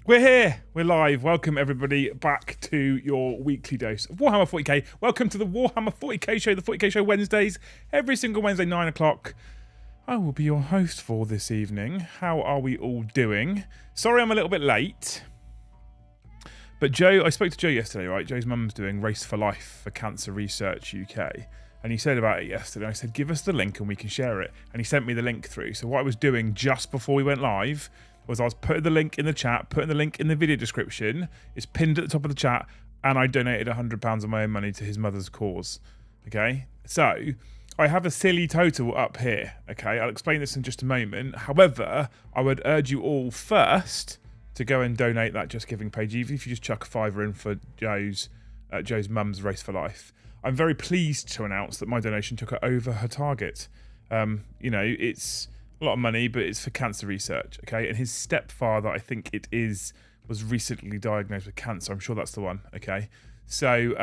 We're here. We're live. Welcome, everybody, back to your weekly dose of Warhammer 40k. Welcome to the Warhammer 40k show, the 40k show Wednesdays, every single Wednesday, 9 o'clock. I will be your host for this evening. How are we all doing? Sorry I'm a little bit late. But Joe, I spoke to Joe yesterday, right? Joe's mum's doing Race for Life for Cancer Research UK. And he said about it yesterday. I said, give us the link and we can share it. And he sent me the link through. So what I was doing just before we went live was I was putting the link in the chat, putting the link in the video description. It's pinned at the top of the chat, and I donated £100 of my own money to his mother's cause. Okay, so I have a silly total up here. Okay, I'll explain this in just a moment. However, I would urge you all first to go and donate that Just Giving page, even if you just chuck a £5 in for Joe's mum's Race for Life. I'm very pleased to announce that my donation took her over her target. You know, it's a lot of money, but it's for cancer research, okay? And his stepfather, I think it is, was recently diagnosed with cancer. I'm sure that's the one, okay? So,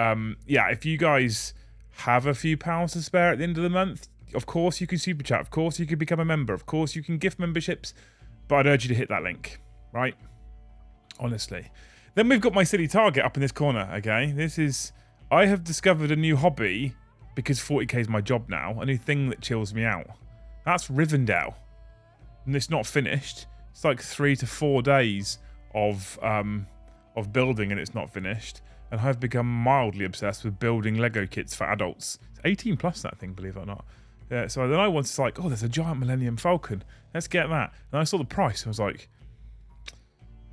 yeah, if you guys have a few pounds to spare at the end of the month, of course you can super chat, of course you can become a member, of course you can gift memberships, but I'd urge you to hit that link, right? Honestly. Then we've got my silly target up in this corner, okay? This is, I have discovered a new hobby because 40k is my job now, a new thing that chills me out. That's Rivendell. And it's not finished. It's like 3 to 4 days of building and it's not finished. And I've become mildly obsessed with building Lego kits for adults. It's 18 plus that thing, believe it or not. Yeah, so then I was like, oh, there's a giant Millennium Falcon. Let's get that. And I saw the price and I was like,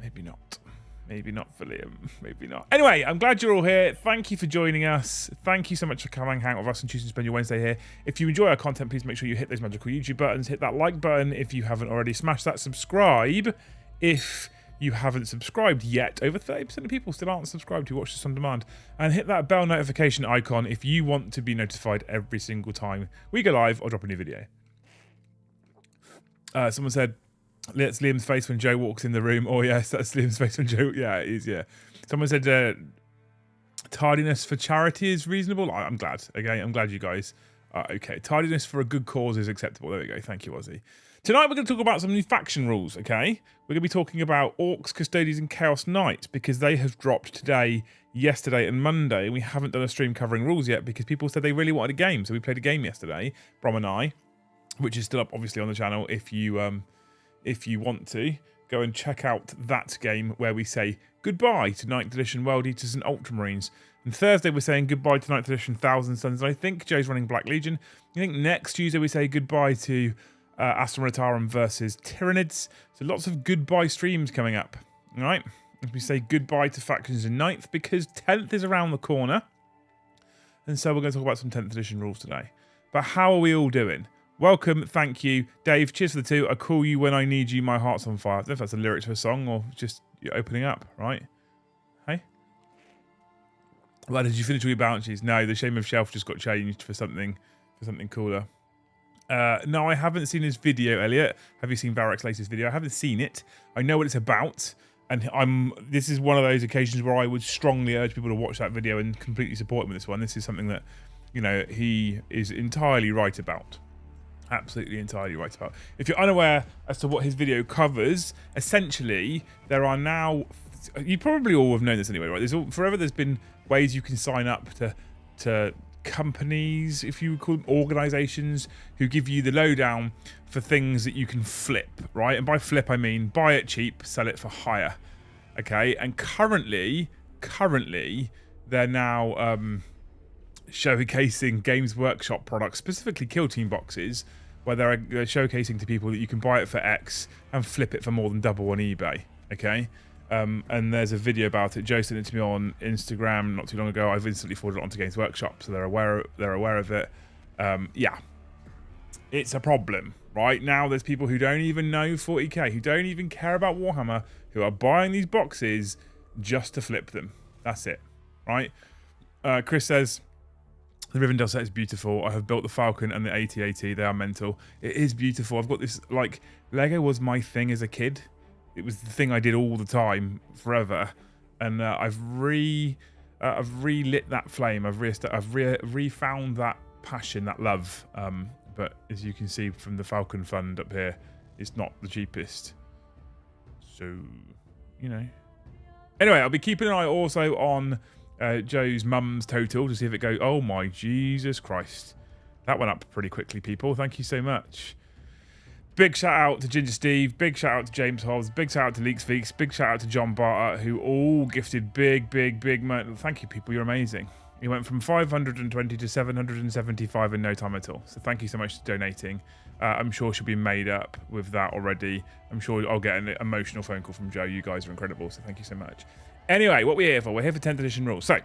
maybe not. Maybe not for Liam. Maybe not. Anyway, I'm glad you're all here. Thank you for joining us. Thank you so much for coming hang out with us and choosing to spend your Wednesday here. If you enjoy our content, please make sure you hit those magical YouTube buttons. Hit that like button if you haven't already. Smash that subscribe if you haven't subscribed yet. Over 30% of people still aren't subscribed who watch this on demand. And hit that bell notification icon if you want to be notified every single time we go live or drop a new video. Someone said, that's Liam's face when Joe walks in the room. Oh, yes, that's Liam's face when Joe... Yeah, it is, yeah. Someone said tardiness for charity is reasonable. I'm glad. Okay, I'm glad you guys are okay. Tardiness for a good cause is acceptable. There we go. Thank you, Ozzy. Tonight, we're going to talk about some new faction rules, okay? We're going to be talking about Orks, Custodes, and Chaos Knights because they have dropped today, yesterday, and Monday. We haven't done a stream covering rules yet because people said they really wanted a game. So we played a game yesterday, Brom and I, which is still up, obviously, on the channel if you want to, go and check out that game where we say goodbye to 9th Edition World Eaters and Ultramarines. And Thursday we're saying goodbye to 9th Edition Thousand Suns, and I think Joe's running Black Legion. I think next Tuesday we say goodbye to Aston Ratarum versus Tyranids. So lots of goodbye streams coming up. All right, we say goodbye to factions in 9th because 10th is around the corner. And so we're going to talk about some 10th Edition rules today. But how are we all doing? Welcome, thank you. Dave, cheers for the 2. I call you when I need you, my heart's on fire. I don't know if that's a lyric to a song or just you're opening up, right? Hey? Well, did you finish all your bounties? No, the Shame of Shelf just got changed for something cooler. No, I haven't seen his video, Elliot. Have you seen Varek's latest video? I haven't seen it. I know what it's about. And this is one of those occasions where I would strongly urge people to watch that video and completely support him with this one. This is something that, you know, he is entirely right about. Absolutely entirely right about. If you're unaware as to what his video covers, essentially there are now, you probably all have known this anyway, right? Forever there's been ways you can sign up to companies, if you call them organizations, who give you the lowdown for things that you can flip, right? And by flip I mean buy it cheap, sell it for higher. Okay, and currently they're now showcasing Games Workshop products, specifically Kill Team boxes, where they're showcasing to people that you can buy it for X and flip it for more than double on eBay. Okay, and there's a video about it. Joe sent it to me on Instagram not too long ago. I've instantly forwarded it onto Games Workshop, so they're aware of it. Yeah, it's a problem. Right now, there's people who don't even know 40k, who don't even care about Warhammer, who are buying these boxes just to flip them. That's it, right? Chris says, the Rivendell set is beautiful. I have built the Falcon and the AT-AT. They are mental. It is beautiful. I've got this, like, Lego was my thing as a kid. It was the thing I did all the time, forever. And I've relit that flame. I've refound that passion, that love. But as you can see from the Falcon Fund up here, it's not the cheapest. So, you know, Anyway, I'll be keeping an eye also on Joe's mum's total to see if it goes. Oh my Jesus Christ. That went up pretty quickly, people. Thank you so much. Big shout out to Ginger Steve. Big shout out to James Hobbs. Big shout out to Leaks Feeks. Big shout out to John Barter, who all gifted big money. Thank you, people. You're amazing. He went from 520 to 775 in no time at all. So thank you so much for donating. I'm sure she'll be made up with that already. I'm sure I'll get an emotional phone call from Joe. You guys are incredible. So thank you so much. Anyway, what we're here for? We're here for 10th edition rules. So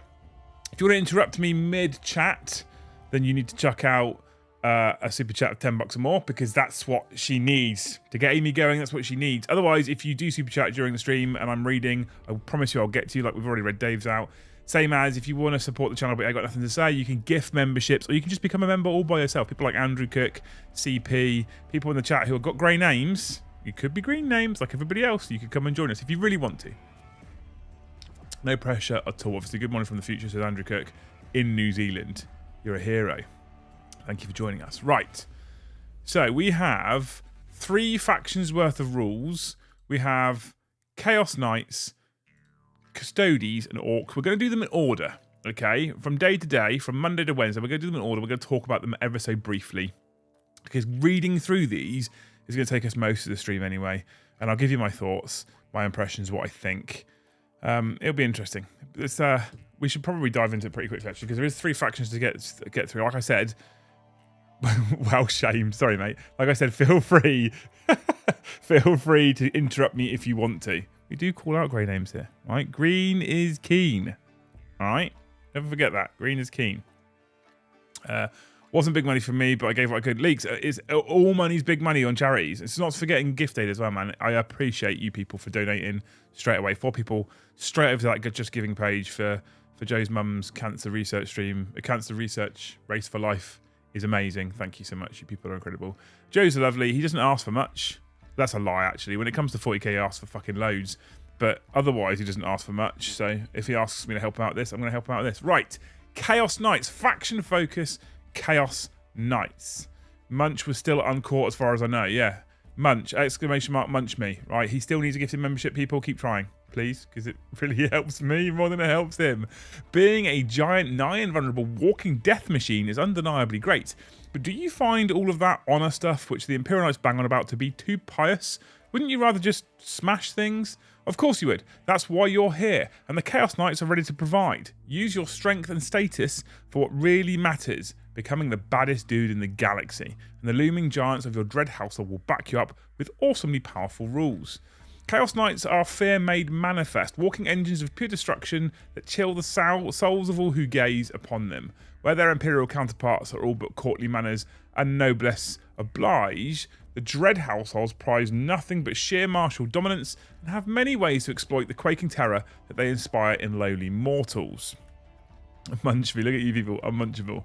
if you want to interrupt me mid-chat, then you need to chuck out a super chat of $10 or more, because that's what she needs to get Amy going. That's what she needs. Otherwise, if you do super chat during the stream and I'm reading, I promise you I'll get to you, like we've already read Dave's out. Same as if you want to support the channel but I got nothing to say, you can gift memberships, or you can just become a member all by yourself. People like Andrew Cook, CP, people in the chat who have got grey names. You could be green names like everybody else. You could come and join us if you really want to. No pressure at all. Obviously, good morning from the future, says Andrew Cook in New Zealand. You're a hero. Thank you for joining us. Right. So we have 3 factions worth of rules. We have Chaos Knights, Custodes, and Orks. We're going to do them in order, okay? From day to day, from Monday to Wednesday, we're going to do them in order. We're going to talk about them ever so briefly, because reading through these is going to take us most of the stream anyway. And I'll give you my thoughts, my impressions, what I think. It'll be interesting. It's, we should probably dive into it pretty quickly, actually, because there is 3 factions to get through. Like I said, well, shame. Sorry, mate. Like I said, feel free. Feel free to interrupt me if you want to. We do call out grey names here, right? Green is keen. All right? Never forget that. Green is keen. Wasn't big money for me, but I gave what I could. Leaks, it's all money's big money on charities. It's not forgetting gift aid as well, man. I appreciate you people for donating straight away. 4 people straight over to that Just Giving page for Joe's mum's cancer research stream. A cancer research race for life is amazing. Thank you so much. You people are incredible. Joe's lovely. He doesn't ask for much. That's a lie, actually. When it comes to 40k, he asks for fucking loads. But otherwise, he doesn't ask for much. So if he asks me to help him out with this, I'm going to help him out with this. Right. Chaos Knights. Faction focus. Chaos Knights. Munch was still uncaught as far as I know. Yeah. Munch. Exclamation mark munch me. Right. He still needs a gifted membership. People, keep trying, please, because it really helps me more than it helps him. Being a giant, nigh invulnerable walking death machine is undeniably great. But do you find all of that honor stuff, which the Imperial Knights bang on about, to be too pious? Wouldn't you rather just smash things? Of course you would. That's why you're here. And the Chaos Knights are ready to provide. Use your strength and status for what really matters, becoming the baddest dude in the galaxy. And the looming giants of your dread household will back you up with awesomely powerful rules. Chaos Knights are fear made manifest, walking engines of pure destruction that chill the souls of all who gaze upon them. Where their Imperial counterparts are all but courtly manners and noblesse oblige, the Dread households prize nothing but sheer martial dominance and have many ways to exploit the quaking terror that they inspire in lowly mortals. Munchable, look at you people, unmunchable.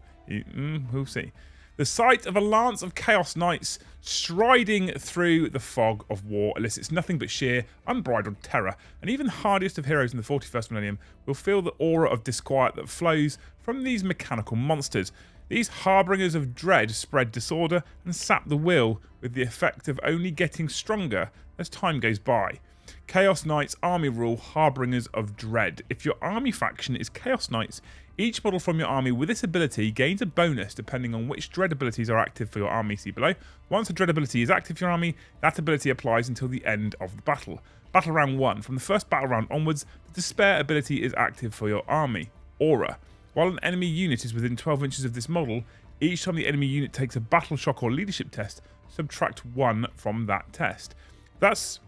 We'll see. The sight of a lance of Chaos Knights striding through the fog of war elicits nothing but sheer, unbridled terror, and even the hardiest of heroes in the 41st millennium will feel the aura of disquiet that flows from these mechanical monsters. These harbingers of dread spread disorder and sap the will, with the effect of only getting stronger as time goes by. Chaos Knights army rule harbingers of dread. If your army faction is Chaos Knights, each model from your army with this ability gains a bonus depending on which dread abilities are active for your army. See below. Once a dread ability is active for your army, that ability applies until the end of the battle. Battle round 1. From the first battle round onwards, the despair ability is active for your army. Aura. While an enemy unit is within 12 inches of this model, each time the enemy unit takes a battle shock or leadership test, subtract 1 from that test. That's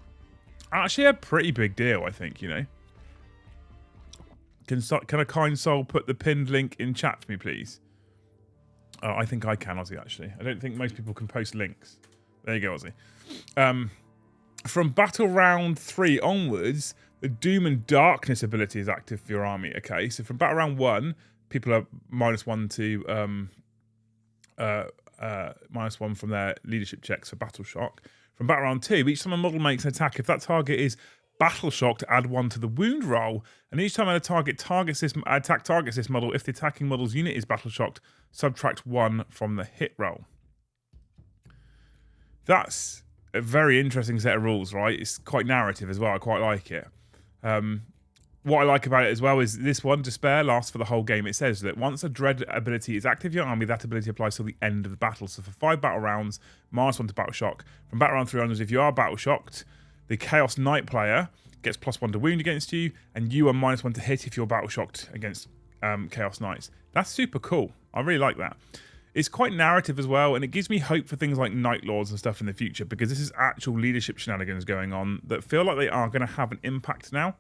actually a pretty big deal, I think, you know. Can a kind soul put the pinned link in chat for me, please? I think I can, Ozzy, actually. I don't think most people can post links. There you go, Ozzy. From battle round 3 onwards, the Doom and Darkness ability is active for your army. Okay, so from battle round 1, people are -1 to -1 from their leadership checks for battle shock. From battle round 2, each time a model makes an attack, if that target is battle shock, to add 1 to the wound roll, and each time an attack targets this model, if the attacking model's unit is battle shocked, subtract 1 from the hit roll. That's a very interesting set of rules, right? It's quite narrative as well. I quite like it. what I like about it as well is this one, Despair, lasts for the whole game. It says that once a Dread ability is active in your army, that ability applies till the end of the battle. So for 5 battle rounds, -1 to battle shock. From battle round 3 onwards, if you are battle shocked, the Chaos Knight player gets +1 to wound against you, and you are -1 to hit if you're battle shocked against Chaos Knights. That's super cool. I really like that. It's quite narrative as well, and it gives me hope for things like Night Lords and stuff in the future, because this is actual leadership shenanigans going on that feel like they are going to have an impact now.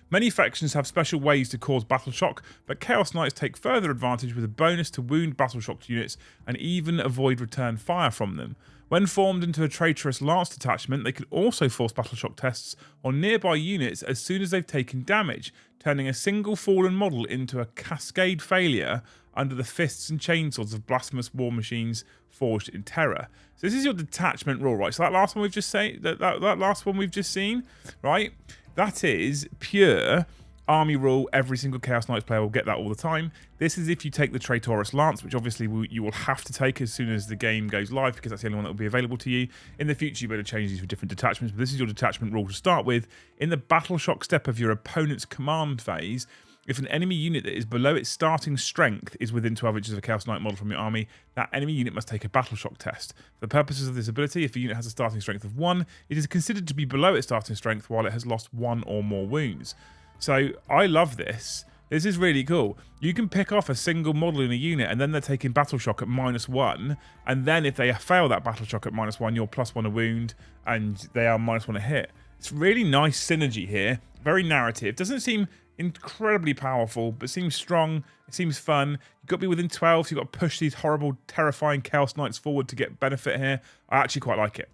Many factions have special ways to cause battle shock, but Chaos Knights take further advantage with a bonus to wound battle shocked units and even avoid return fire from them. When formed into a traitorous lance detachment, they can also force battle shock tests on nearby units as soon as they've taken damage, turning a single fallen model into a cascade failure under the fists and chainswords of blasphemous war machines forged in terror. So this is your detachment rule, right? So that last one we've just seen, that last one we've just seen, right? That is pure army rule. Every single Chaos Knights player will get that all the time. This is if you take the Traitorous Lance, which obviously you will have to take as soon as the game goes live, because that's the only one that will be available to you. In the future, you better change these for different detachments, but this is your detachment rule to start with. In the battle shock step of your opponent's command phase, if an enemy unit that is below its starting strength is within 12 inches of a Chaos Knight model from your army, that enemy unit must take a battle shock test. For the purposes of this ability, if a unit has a starting strength of 1, it is considered to be below its starting strength while it has lost 1 or more wounds. So I love this. This is really cool. You can pick off a single model in a unit, and then they're taking battle shock at -1, and then if they fail that battle shock at -1, you're +1 a wound, and they are -1 a hit. It's really nice synergy here. Very narrative. Doesn't seem incredibly powerful, but seems strong. It seems fun. You've got to be within 12, so you've got to push these horrible, terrifying Chaos Knights forward to get benefit here. I actually quite like it.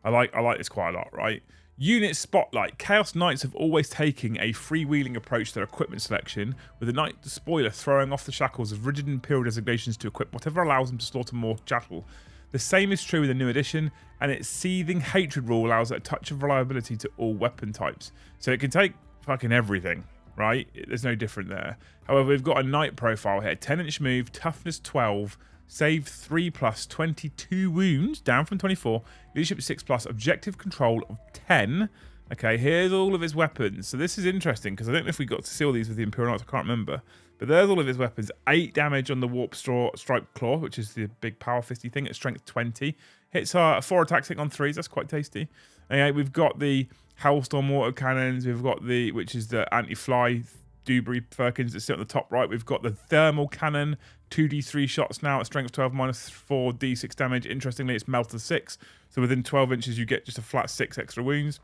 I like this quite a lot, right? Unit Spotlight. Chaos Knights have always taken a freewheeling approach to their equipment selection, with the Knight Spoiler throwing off the shackles of rigid Imperial designations to equip whatever allows them to slaughter more chattel. The same is true with the new edition, and its Seething Hatred rule allows a touch of reliability to all weapon types. So it can take fucking everything, right? There's no different there. However, we've got a Knight profile here. 10-inch move, toughness 12, save 3+, 22 wounds, down from 24, leadership 6+, objective control of 10. Okay, here's all of his weapons. So this is interesting, because I don't know if we got to see all these with the Imperial Knights, I can't remember. But there's all of his weapons. 8 damage on the Warp Stripe Claw, which is the big power fisty thing at strength 20. Hits 4 attacks on 3s, that's quite tasty. Okay, we've got the Hellstorm autocannons, we've got the, which is the anti-fly Dewberry Firkins that sit on the top right. We've got the thermal cannon, 2d3 shots now at strength 12 -4 d6 damage. Interestingly, it's melted 6, so within 12 inches you get just a flat 6 extra wounds.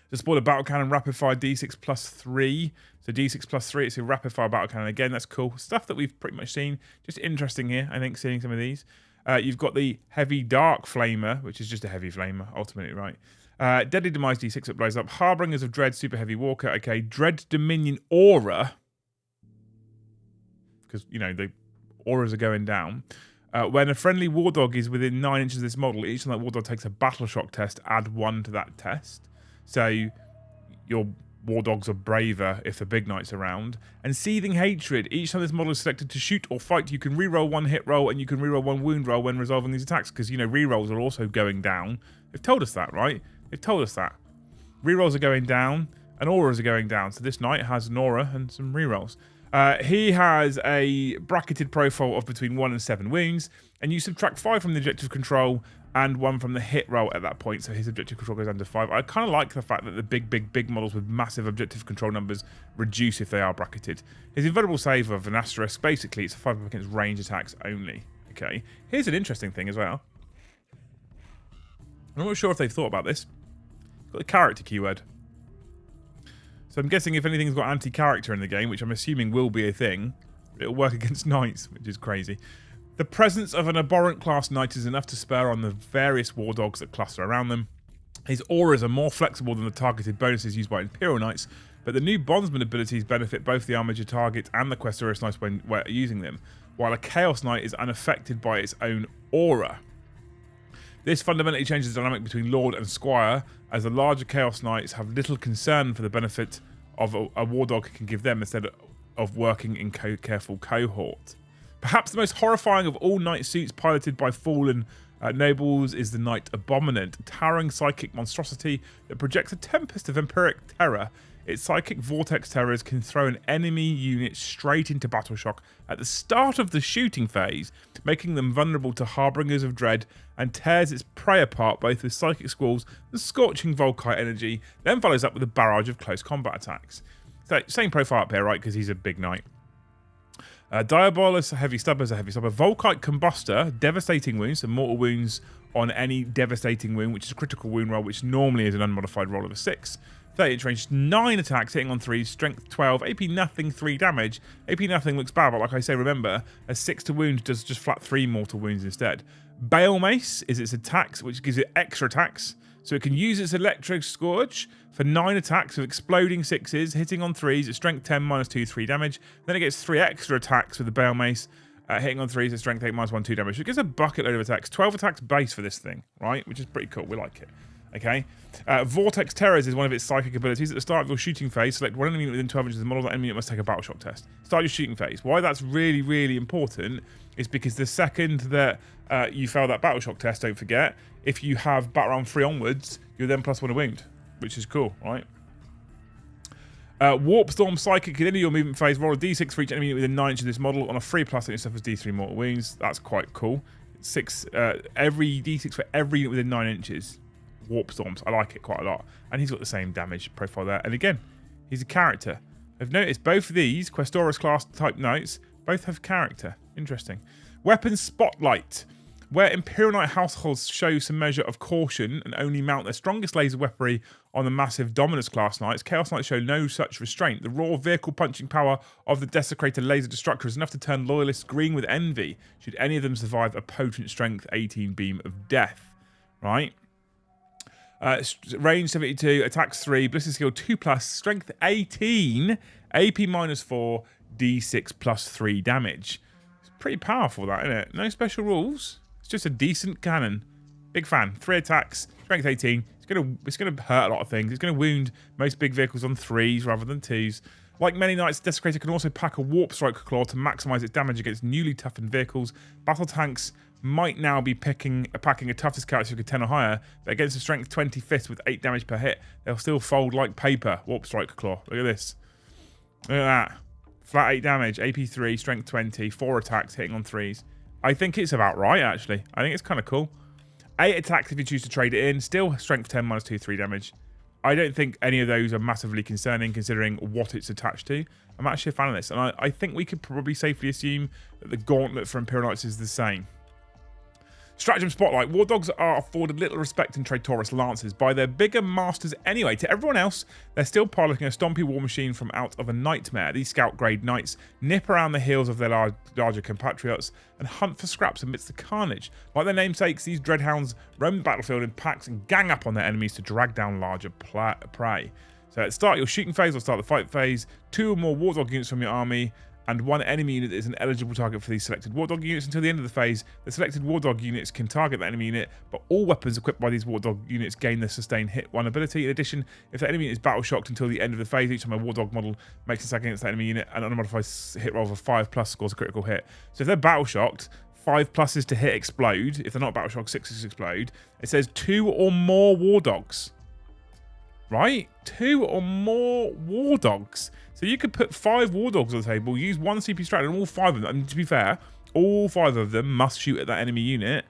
The Spoiler Battle Cannon, rapid fire d6 +3, so d6 +3. It's a rapid fire battle cannon again. That's cool stuff that we've pretty much seen. Just interesting here, I think, seeing some of these. You've got the Heavy Dark Flamer, which is just a heavy flamer ultimately, right? Deadly Demise d6 that blows up. Harbingers of Dread, super heavy walker. Okay, Dread Dominion Aura, because you know the auras are going down. When a friendly war dog is within 9 inches of this model, each time that war dog takes a battle shock test, add 1 to that test. So your war dogs are braver if the big knight's around. And Seething Hatred. Each time this model is selected to shoot or fight, you can reroll 1 hit roll and you can reroll 1 wound roll when resolving these attacks, because you know rerolls are also going down. They've told us that, right? They've told us that. Rerolls are going down and auras are going down. So this knight has an aura and some rerolls. He has a bracketed profile of between 1 and 7 wounds, and you subtract 5 from the objective control and 1 from the hit roll at that point, so his objective control goes under 5. I kind of like the fact that the big models with massive objective control numbers reduce if they are bracketed. His invulnerable save of an asterisk, basically it's a 5 against range attacks only. Okay, here's an interesting thing as well. I'm not sure if they've thought about this. It's got the character keyword. So I'm guessing if anything's got anti-character in the game, which I'm assuming will be a thing, it'll work against knights, which is crazy. The presence of an abhorrent class knight is enough to spur on the various war dogs that cluster around them. His auras are more flexible than the targeted bonuses used by Imperial Knights, but the new Bondsman abilities benefit both the Armiger target and the Questoris Knights when using them, while a Chaos Knight is unaffected by its own aura. This fundamentally changes the dynamic between Lord and Squire, as the larger Chaos Knights have little concern for the benefit of a war dog can give them instead of working in careful cohort. Perhaps the most horrifying of all knight suits piloted by fallen Nobles is the Knight Abominant, a towering psychic monstrosity that projects a tempest of empiric terror. Its psychic vortex terrors can throw an enemy unit straight into battle shock at the start of the shooting phase, making them vulnerable to harbingers of dread, and tears its prey apart both with psychic squalls and scorching Volkite energy, then follows up with a barrage of close combat attacks. So, same profile up here, right, because he's a big knight. Diabolus, a heavy stubber, Volkite Combustor, devastating wounds, so mortal wounds on any devastating wound, which is a critical wound roll, which normally is an unmodified roll of a 6. 30 range, 9 attacks, hitting on 3, strength 12, AP nothing, 3 damage. AP nothing looks bad, but like I say, remember, a 6 to wound does just flat 3 mortal wounds instead. Bale Mace is its attacks, which gives it extra attacks. So it can use its Electric Scourge for 9 attacks with exploding 6s, hitting on 3s at strength 10, -2, 3 damage. Then it gets 3 extra attacks with the Bale Mace, hitting on 3s at strength 8, -1, 2 damage. So it gives a bucket load of attacks. 12 attacks base for this thing, right? Which is pretty cool. We like it. Okay. Vortex Terrors is one of its psychic abilities. At the start of your shooting phase, select one enemy within 12 inches of the model. That enemy must take a battle shock test. Start your shooting phase. Why that's really, really important is because the second that you fail that battle shock test, don't forget, if you have battle round 3 onwards, you're then +1 a wound, which is cool, right? Warp Storm Psychic. At the end of your movement phase, roll a d6 for each enemy within 9 inches of this model. On a 3+, it suffers d3 mortal wounds. That's quite cool. 6, every d6 for every unit within 9 inches. Warp Storms. I like it quite a lot. And he's got the same damage profile there. And again, he's a character. I've noticed both of these Questoris class type knights both have character. Interesting. Weapon Spotlight. Where Imperial Knight households show some measure of caution and only mount their strongest laser weaponry on the massive Dominus class knights, Chaos Knights show no such restraint. The raw vehicle punching power of the Desecrator laser destructor is enough to turn loyalists green with envy, should any of them survive a potent strength 18 beam of death. Right? Range 72, attacks 3, ballistic skill 2+, strength 18, AP -4, d6 +3 damage. It's pretty powerful, that, isn't it? No special rules. It's just a decent cannon. Big fan. 3 attacks, strength 18. It's gonna hurt a lot of things. It's gonna wound most big vehicles on 3s rather than 2s. Like many knights, Desecrator can also pack a Warp Strike Claw to maximise its damage against newly toughened vehicles. Battle tanks might now be packing a toughness characteristic of 10 or higher, but against a strength 20 fist with 8 damage per hit, they'll still fold like paper. Warp Strike Claw. Look at this. Look at that. Flat 8 damage, AP 3, strength 20, 4 attacks hitting on 3s. I think it's about right, actually. I think it's kind of cool. 8 attacks if you choose to trade it in. Still strength 10, -2, 3 damage. I don't think any of those are massively concerning considering what it's attached to. I'm actually a fan of this. And I think we could probably safely assume that the gauntlet for Imperial Knights is the same. Stratagem Spotlight. War Dogs are afforded little respect in Traitoris Lances by their bigger masters anyway. To everyone else, they're still piloting a stompy war machine from out of a nightmare. These scout-grade knights nip around the heels of their larger compatriots and hunt for scraps amidst the carnage. Like their namesakes, these dreadhounds roam the battlefield in packs and gang up on their enemies to drag down larger prey. So at the start of your shooting phase or start the fight phase, 2 or more War Dog units from your army and 1 enemy unit is an eligible target for these selected War Dog units. Until the end of the phase, the selected War Dog units can target the enemy unit, but all weapons equipped by these War Dog units gain the sustained hit 1 ability. In addition, if the enemy unit is battle shocked until the end of the phase, each time a War Dog model makes an attack against the enemy unit, an unmodified hit roll of a 5+ scores a critical hit. So if they're battle shocked, 5+ to hit explode. If they're not battle shocked, 6 explode. It says 2 or more War Dogs. Right? 2 or more War Dogs. So you could put 5 War Dogs on the table, use 1 CP strat, and all 5 of them, and to be fair, all 5 of them must shoot at that enemy unit.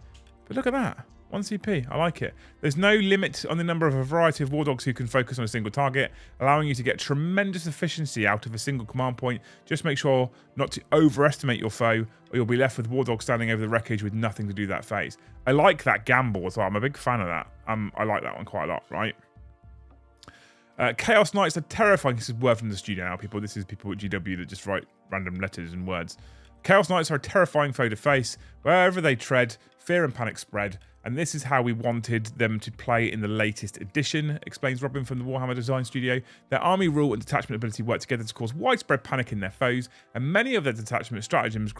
But look at that. 1 CP. I like it. There's no limit on the number of a variety of War Dogs who can focus on a single target, allowing you to get tremendous efficiency out of a single command point. Just make sure not to overestimate your foe, or you'll be left with War Dogs standing over the wreckage with nothing to do that phase. I like that gamble as well. I'm a big fan of that. I like that one quite a lot, right? Chaos Knights are terrifying. This is word from the studio now, people. This is people at GW that just write random letters and words. Chaos Knights are a terrifying foe to face. Wherever they tread, fear and panic spread. And this is how we wanted them to play in the latest edition, explains Robin from the Warhammer Design Studio. Their army rule and detachment ability work together to cause widespread panic in their foes, and many of their detachment stratagems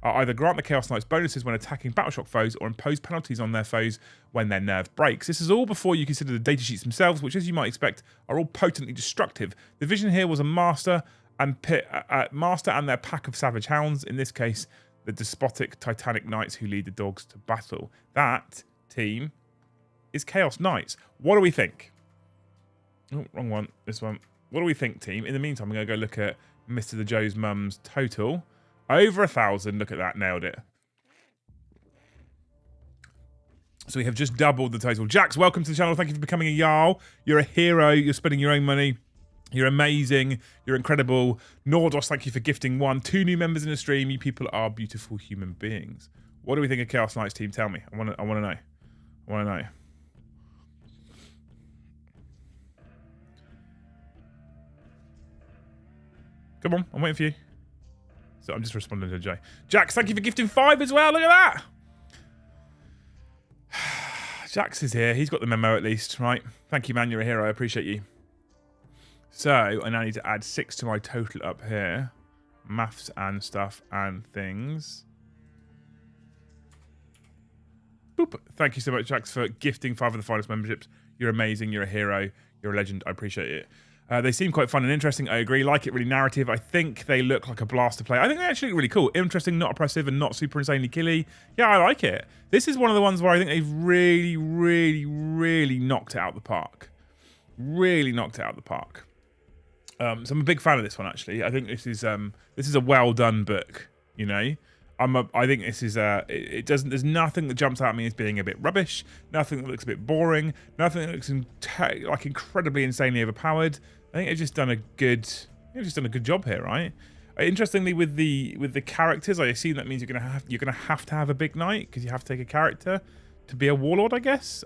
either grant the Chaos Knights bonuses when attacking Battleshock foes or impose penalties on their foes when their nerve breaks. This is all before you consider the datasheets themselves, which, as you might expect, are all potently destructive. The vision here was a master and their pack of savage hounds. In this case, the despotic Titanic Knights who lead the dogs to battle. That team is Chaos Knights. What do we think? Oh, wrong one. This one. What do we think, team? In the meantime, I'm going to go look at Mr. the Joe's mum's total. Over 1,000. Look at that. Nailed it. So we have just doubled the total. Jax, welcome to the channel. Thank you for becoming a Jarl. You're a hero. You're spending your own money. You're amazing. You're incredible. Nordos, thank you for gifting 1. 2 new members in the stream. You people are beautiful human beings. What do we think of Chaos Knights, team? Tell me. I want to know. I want to know. Come on, I'm waiting for you. So I'm just responding to Jay. Jax, thank you for gifting 5 as well. Look at that. Jax is here. He's got the memo at least, right? Thank you, man. You're a hero. I appreciate you. So I now need to add 6 to my total up here. Maths and stuff and things. Boop. Thank you so much, Jax, for gifting 5 of the finest memberships. You're amazing. You're a hero. You're a legend. I appreciate it. They seem quite fun and interesting. I agree. Like it, really narrative. I think they look like a blast to play. I think they actually look really cool. Interesting, not oppressive, and not super insanely killy. Yeah, I like it. This is one of the ones where I think they've really, really, really knocked it out of the park. Really knocked it out of the park. So I'm a big fan of this one, actually. I think this is a well done book. You know, I think this is it doesn't. There's nothing that jumps out at me as being a bit rubbish. Nothing that looks a bit boring. Nothing that looks like incredibly insanely overpowered. I think they've just done a good job here, right? Interestingly, with the characters, I assume that means you're gonna have to have a big knight because you have to take a character to be a warlord, I guess.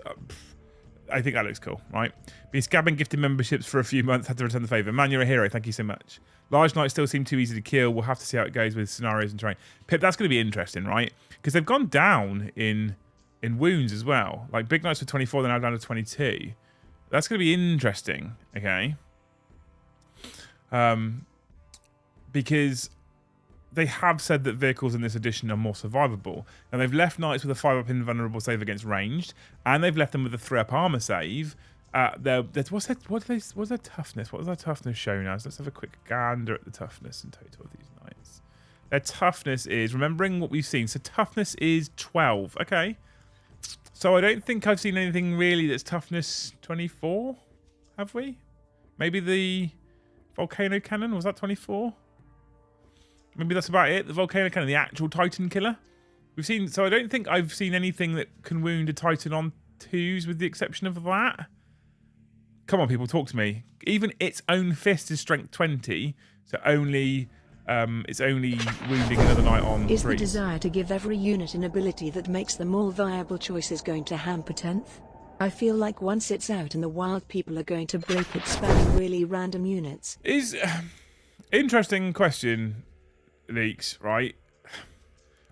I think that looks cool, right? Been scabbing gifted memberships for a few months, had to return the favour. Man, you're a hero. Thank you so much. Large knights still seem too easy to kill. We'll have to see how it goes with scenarios and terrain. Pip, that's going to be interesting, right? Because they've gone down in wounds as well. Like big knights for 24, they're now down to 22. That's going to be interesting, okay? Because they have said that vehicles in this edition are more survivable. And they've left knights with a 5-up invulnerable save against ranged, and they've left them with a 3-up armor save. What's their toughness? What was their toughness shown as? Let's have a quick gander at the toughness in total of these knights. Their toughness is, remembering what we've seen, so toughness is 12. Okay. So I don't think I've seen anything really that's toughness 24, have we? Maybe the volcano cannon, was that 24? Maybe that's about it. The volcano cannon, the actual Titan killer. We've seen, so I don't think I've seen anything that can wound a Titan on 2s with the exception of that. Come on, people, talk to me. Even its own fist is strength 20, so it's only wounding another knight on 3s. Is the desire to give every unit an ability that makes them all viable choices going to hamper 10th? I feel like once it's out in the wild, people are going to break it spamming really random units. Is interesting question, Leaks, right?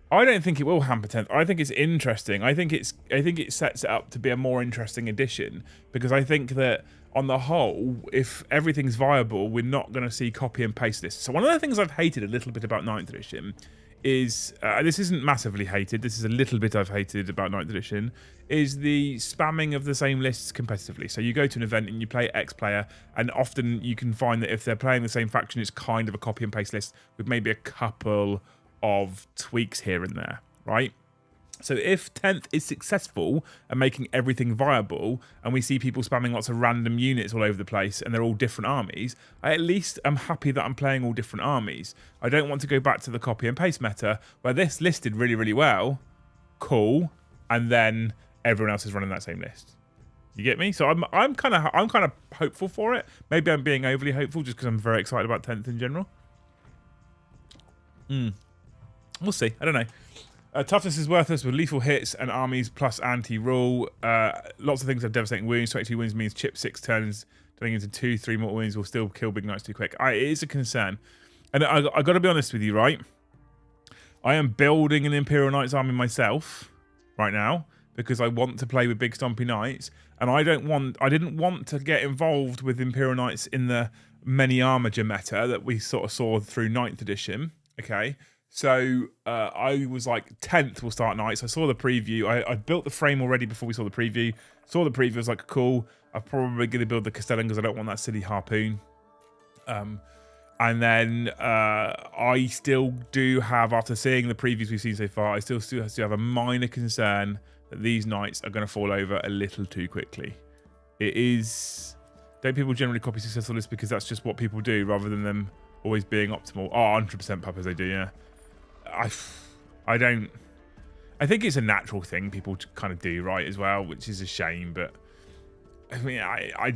I don't think it will hamper 10th. I think it's interesting. I think it sets it up to be a more interesting edition, because I think that on the whole, if everything's viable, we're not going to see copy and paste lists. So one of the things I've hated a little bit about 9th edition is, this isn't massively hated, this is a little bit I've hated about 9th edition, is the spamming of the same lists competitively. So you go to an event and you play X player, and often you can find that if they're playing the same faction, it's kind of a copy and paste list with maybe a couple of tweaks here and there, right? So if 10th is successful at making everything viable, and we see people spamming lots of random units all over the place and they're all different armies, I at least am happy that I'm playing all different armies. I don't want to go back to the copy and paste meta where this listed really, really well, cool, and then everyone else is running that same list. You get me? So I'm kind of hopeful for it. Maybe I'm being overly hopeful just because I'm very excited about 10th in general. We'll see. I don't know. Toughness is worthless with lethal hits and armies plus anti-rule. Lots of things have devastating wounds. 22 wounds means chip 6 turns, turning into 2-3 more wounds will still kill big knights too quick. It is a concern. And I got to be honest with you, right? I am building an Imperial Knights army myself right now because I want to play with big stompy knights, and I didn't want to get involved with Imperial Knights in the many armager meta that we sort of saw through 9th edition. Okay. So I was like, 10th will start knights. I saw the preview. I built the frame already before we saw the preview. Saw the preview, I was like, cool. I'm probably going to build the Castellan because I don't want that silly harpoon. And And then I still do have, after seeing the previews we've seen so far, I still have a minor concern that these knights are going to fall over a little too quickly. It is... Don't people generally copy successful lists because that's just what people do rather than them always being optimal? Oh, 100% Papas, they do, yeah. I don't... I think it's a natural thing people kind of do, right, as well, which is a shame, but... I mean, I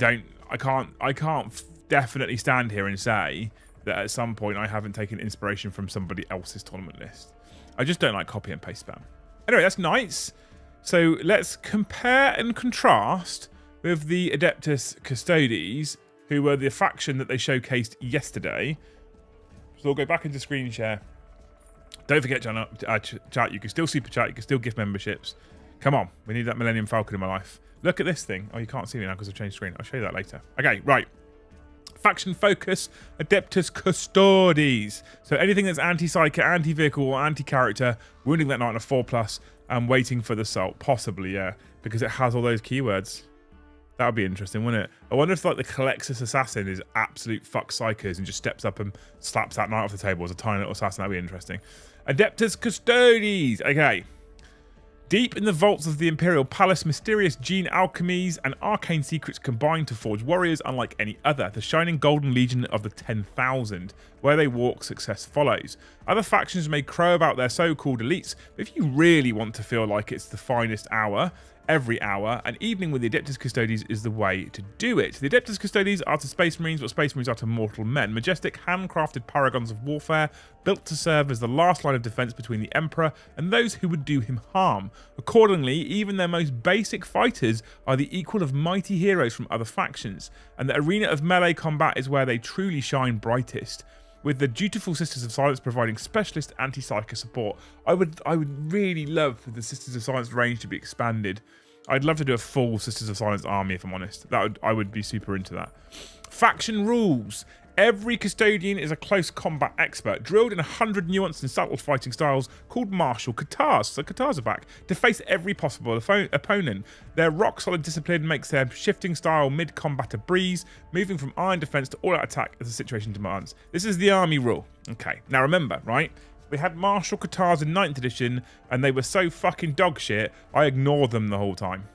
can't definitely stand here and say that at some point I haven't taken inspiration from somebody else's tournament list. I just don't like copy and paste spam. Anyway, that's knights. So let's compare and contrast with the Adeptus Custodes, who were the faction that they showcased yesterday. So we'll go back into screen share. Don't forget, chat, you can still super chat, you can still gift memberships. Come on, we need that Millennium Falcon in my life. Look at this thing. Oh, you can't see me now because I've changed screen. I'll show you that later. Okay, right. Faction focus, Adeptus Custodes. So anything that's anti-psyker, anti-vehicle, or anti-character, wounding that knight on a 4+, and waiting for the assault. Possibly, yeah, because it has all those keywords. That would be interesting, wouldn't it? I wonder if like the Colexus assassin is absolute fuck psychers and just steps up and slaps that knight off the table as a tiny little assassin. That'd be interesting. Adeptus Custodes. Okay. Deep in the vaults of the Imperial Palace, mysterious gene alchemies and arcane secrets combine to forge warriors unlike any other. The shining golden legion of the 10,000. Where they walk, success follows. Other factions may crow about their so-called elites, but if you really want to feel like it's the finest hour, every hour, an evening with the Adeptus Custodes is the way to do it. The Adeptus Custodes are to Space Marines what Space Marines are to mortal men. Majestic, handcrafted paragons of warfare, built to serve as the last line of defense between the Emperor and those who would do him harm. Accordingly, even their most basic fighters are the equal of mighty heroes from other factions, and the arena of melee combat is where they truly shine brightest. With the dutiful Sisters of Silence providing specialist anti-psyker support. I would really love for the Sisters of Silence range to be expanded. I'd love to do a full Sisters of Silence army, if I'm honest. I would be super into that. Faction rules. Every custodian is a close combat expert, drilled in 100 nuanced and subtle fighting styles called martial katars. So katars are back to face every possible opponent. Their rock-solid discipline makes their shifting style mid-combat a breeze, moving from iron defense to all-out attack as the situation demands. This is the army rule. Okay, now remember, right? We had martial katars in 9th edition, and they were so fucking dog shit, I ignored them the whole time.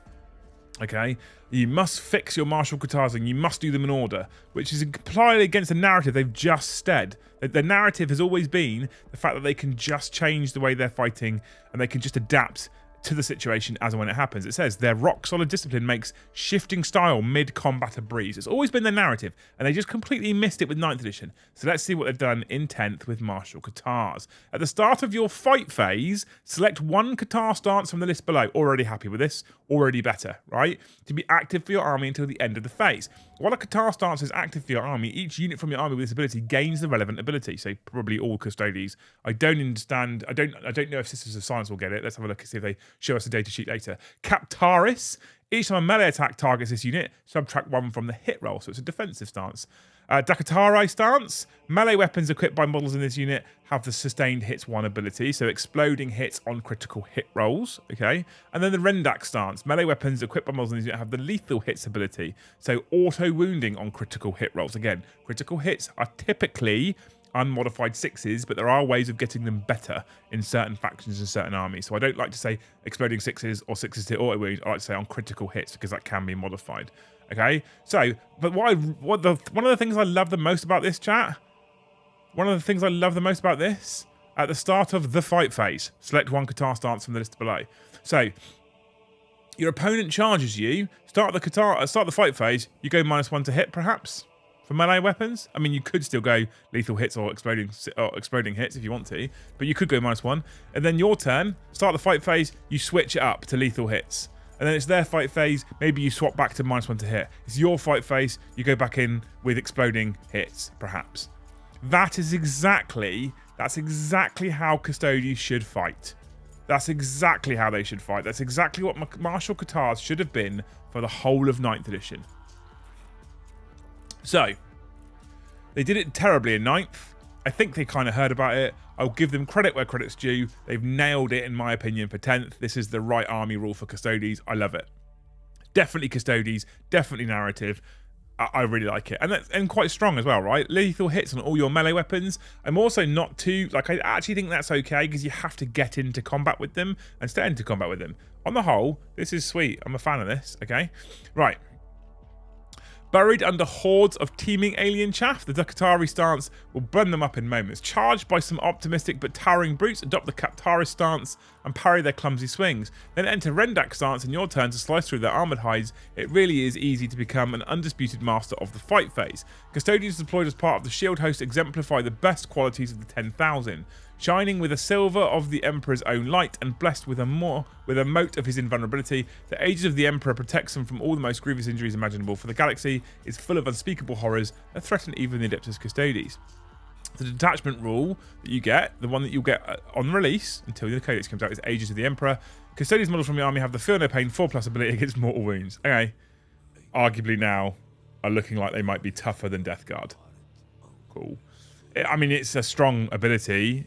Okay, you must fix your martial katars and you must do them in order, which is entirely against the narrative they've just said. The narrative has always been the fact that they can just change the way they're fighting and they can just adapt to the situation as and when it happens. It says their rock-solid discipline makes shifting style mid-combat a breeze. It's always been their narrative, and they just completely missed it with 9th edition. So let's see what they've done in 10th with martial katars. At the start of your fight phase, select one katar stance from the list below. Already happy with this. Already better, right? To be active for your army until the end of the phase. While a katar stance is active for your army, each unit from your army with this ability gains the relevant ability. So probably all Custodes. I don't understand. I don't know if Sisters of Science will get it. Let's have a look and see if they show us a data sheet later. Captaris. Each time a melee attack targets this unit, subtract 1 from the hit roll. So it's a defensive stance. Dakatari stance. Melee weapons equipped by models in this unit have the sustained hits 1 ability, so exploding hits on critical hit rolls. Okay, and then the Rendak stance. Melee weapons equipped by models in this unit have the lethal hits ability, so auto wounding on critical hit rolls. Again, critical hits are typically unmodified 6s, but there are ways of getting them better in certain factions and certain armies. So I don't like to say exploding 6s or 6s to auto wound. I like to say on critical hits because that can be modified. Okay, so but one of the things I love the most about this chat, one of the things I love the most about this, at the start of the fight phase, select one katar stance from the list below. So your opponent charges you, start the fight phase, you go -1 to hit perhaps for melee weapons. I mean, you could still go lethal hits or exploding hits if you want to, but you could go -1. And then your turn, start the fight phase, you switch it up to lethal hits. And then it's their fight phase, maybe you swap back to -1 to hit. It's your fight phase, you go back in with exploding hits, perhaps. That's exactly how Custodes should fight. That's exactly how they should fight. That's exactly what martial katars should have been for the whole of 9th edition. So, they did it terribly in 9th. I think they kind of heard about it. I'll give them credit where credit's due. They've nailed it, in my opinion, for 10th. This is the right army rule for Custodes. I love it. Definitely Custodes, definitely narrative. I really like it, and quite strong as well, right? Lethal hits on all your melee weapons. I'm also not too I actually think that's okay because you have to get into combat with them and stay into combat with them. On the whole, this is sweet. I'm a fan of this. Okay, right. Buried under hordes of teeming alien chaff, the Ducatari stance will burn them up in moments. Charged by some optimistic but towering brutes, adopt the Captaris stance and parry their clumsy swings. Then enter Rendak stance in your turn to slice through their armoured hides. It really is easy to become an undisputed master of the fight phase. Custodians deployed as part of the shield host exemplify the best qualities of the 10,000. Shining with a silver of the Emperor's own light and blessed with a mote of his invulnerability, the Aegis of the Emperor protects them from all the most grievous injuries imaginable, for the galaxy is full of unspeakable horrors that threaten even the Adeptus Custodes. The detachment rule that you get, the one that you'll get on release until the Codex comes out, is Aegis of the Emperor. Custodes models from the army have the Feel No Pain 4+ ability against mortal wounds. Okay, arguably now are looking like they might be tougher than Death Guard. Cool. I mean, it's a strong ability.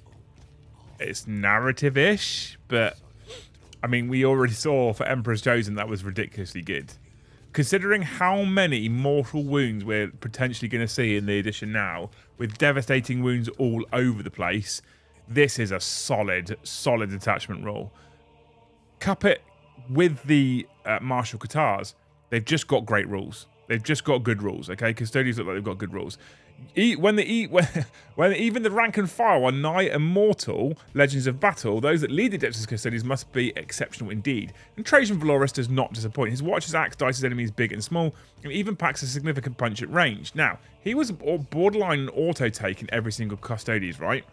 It's narrative-ish, but I mean, we already saw for Emperor's Chosen that was ridiculously good. Considering how many mortal wounds we're potentially going to see in the edition now, with devastating wounds all over the place, this is a solid detachment rule. Cup it with the martial Katars. They've just got great rules. They've just got good rules, okay? Custodians look like they've got good rules. When even the rank and file are nigh immortal legends of battle, those that lead the Adeptus Custodes must be exceptional indeed. And Trajan Valoris does not disappoint. His Watcher's Axe dices enemies big and small, and even packs a significant punch at range. Now, he was borderline an auto take in every single Custodes, right?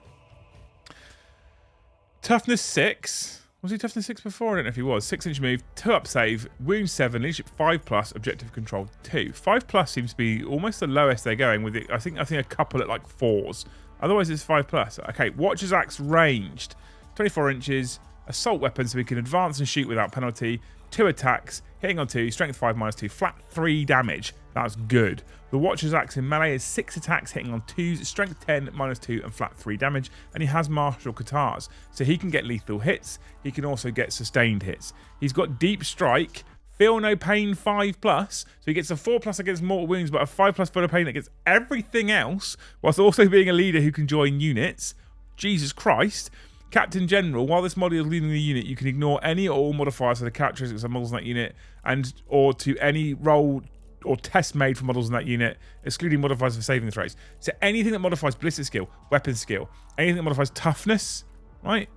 Toughness 6. Was he toughness 6 before? I don't know if he was. 6-inch move, 2-up save, wound 7, leadership 5+, objective control 2. 5+ seems to be almost the lowest they're going with it. I think a couple at like 4s. Otherwise it's 5+. Okay, Watcher's Axe ranged, 24 inches, assault weapon so we can advance and shoot without penalty, 2 attacks, hitting on 2, strength 5 -2, flat 3 damage. That's good. The Watcher's Axe in melee is 6 attacks, hitting on 2s, strength 10 -2, and flat 3 damage. And he has martial Katars, so he can get lethal hits. He can also get sustained hits. He's got deep strike, feel no pain 5+, so he gets a 4+ against mortal wounds, but a 5+ feel no pain against everything else, whilst also being a leader who can join units. Jesus Christ. Captain General, while this model is leading the unit, you can ignore any or all modifiers for the characteristics of models in that unit, or to any roll or test made for models in that unit, excluding modifiers for saving throws. So anything that modifies ballistic skill, weapon skill, anything that modifies toughness, right?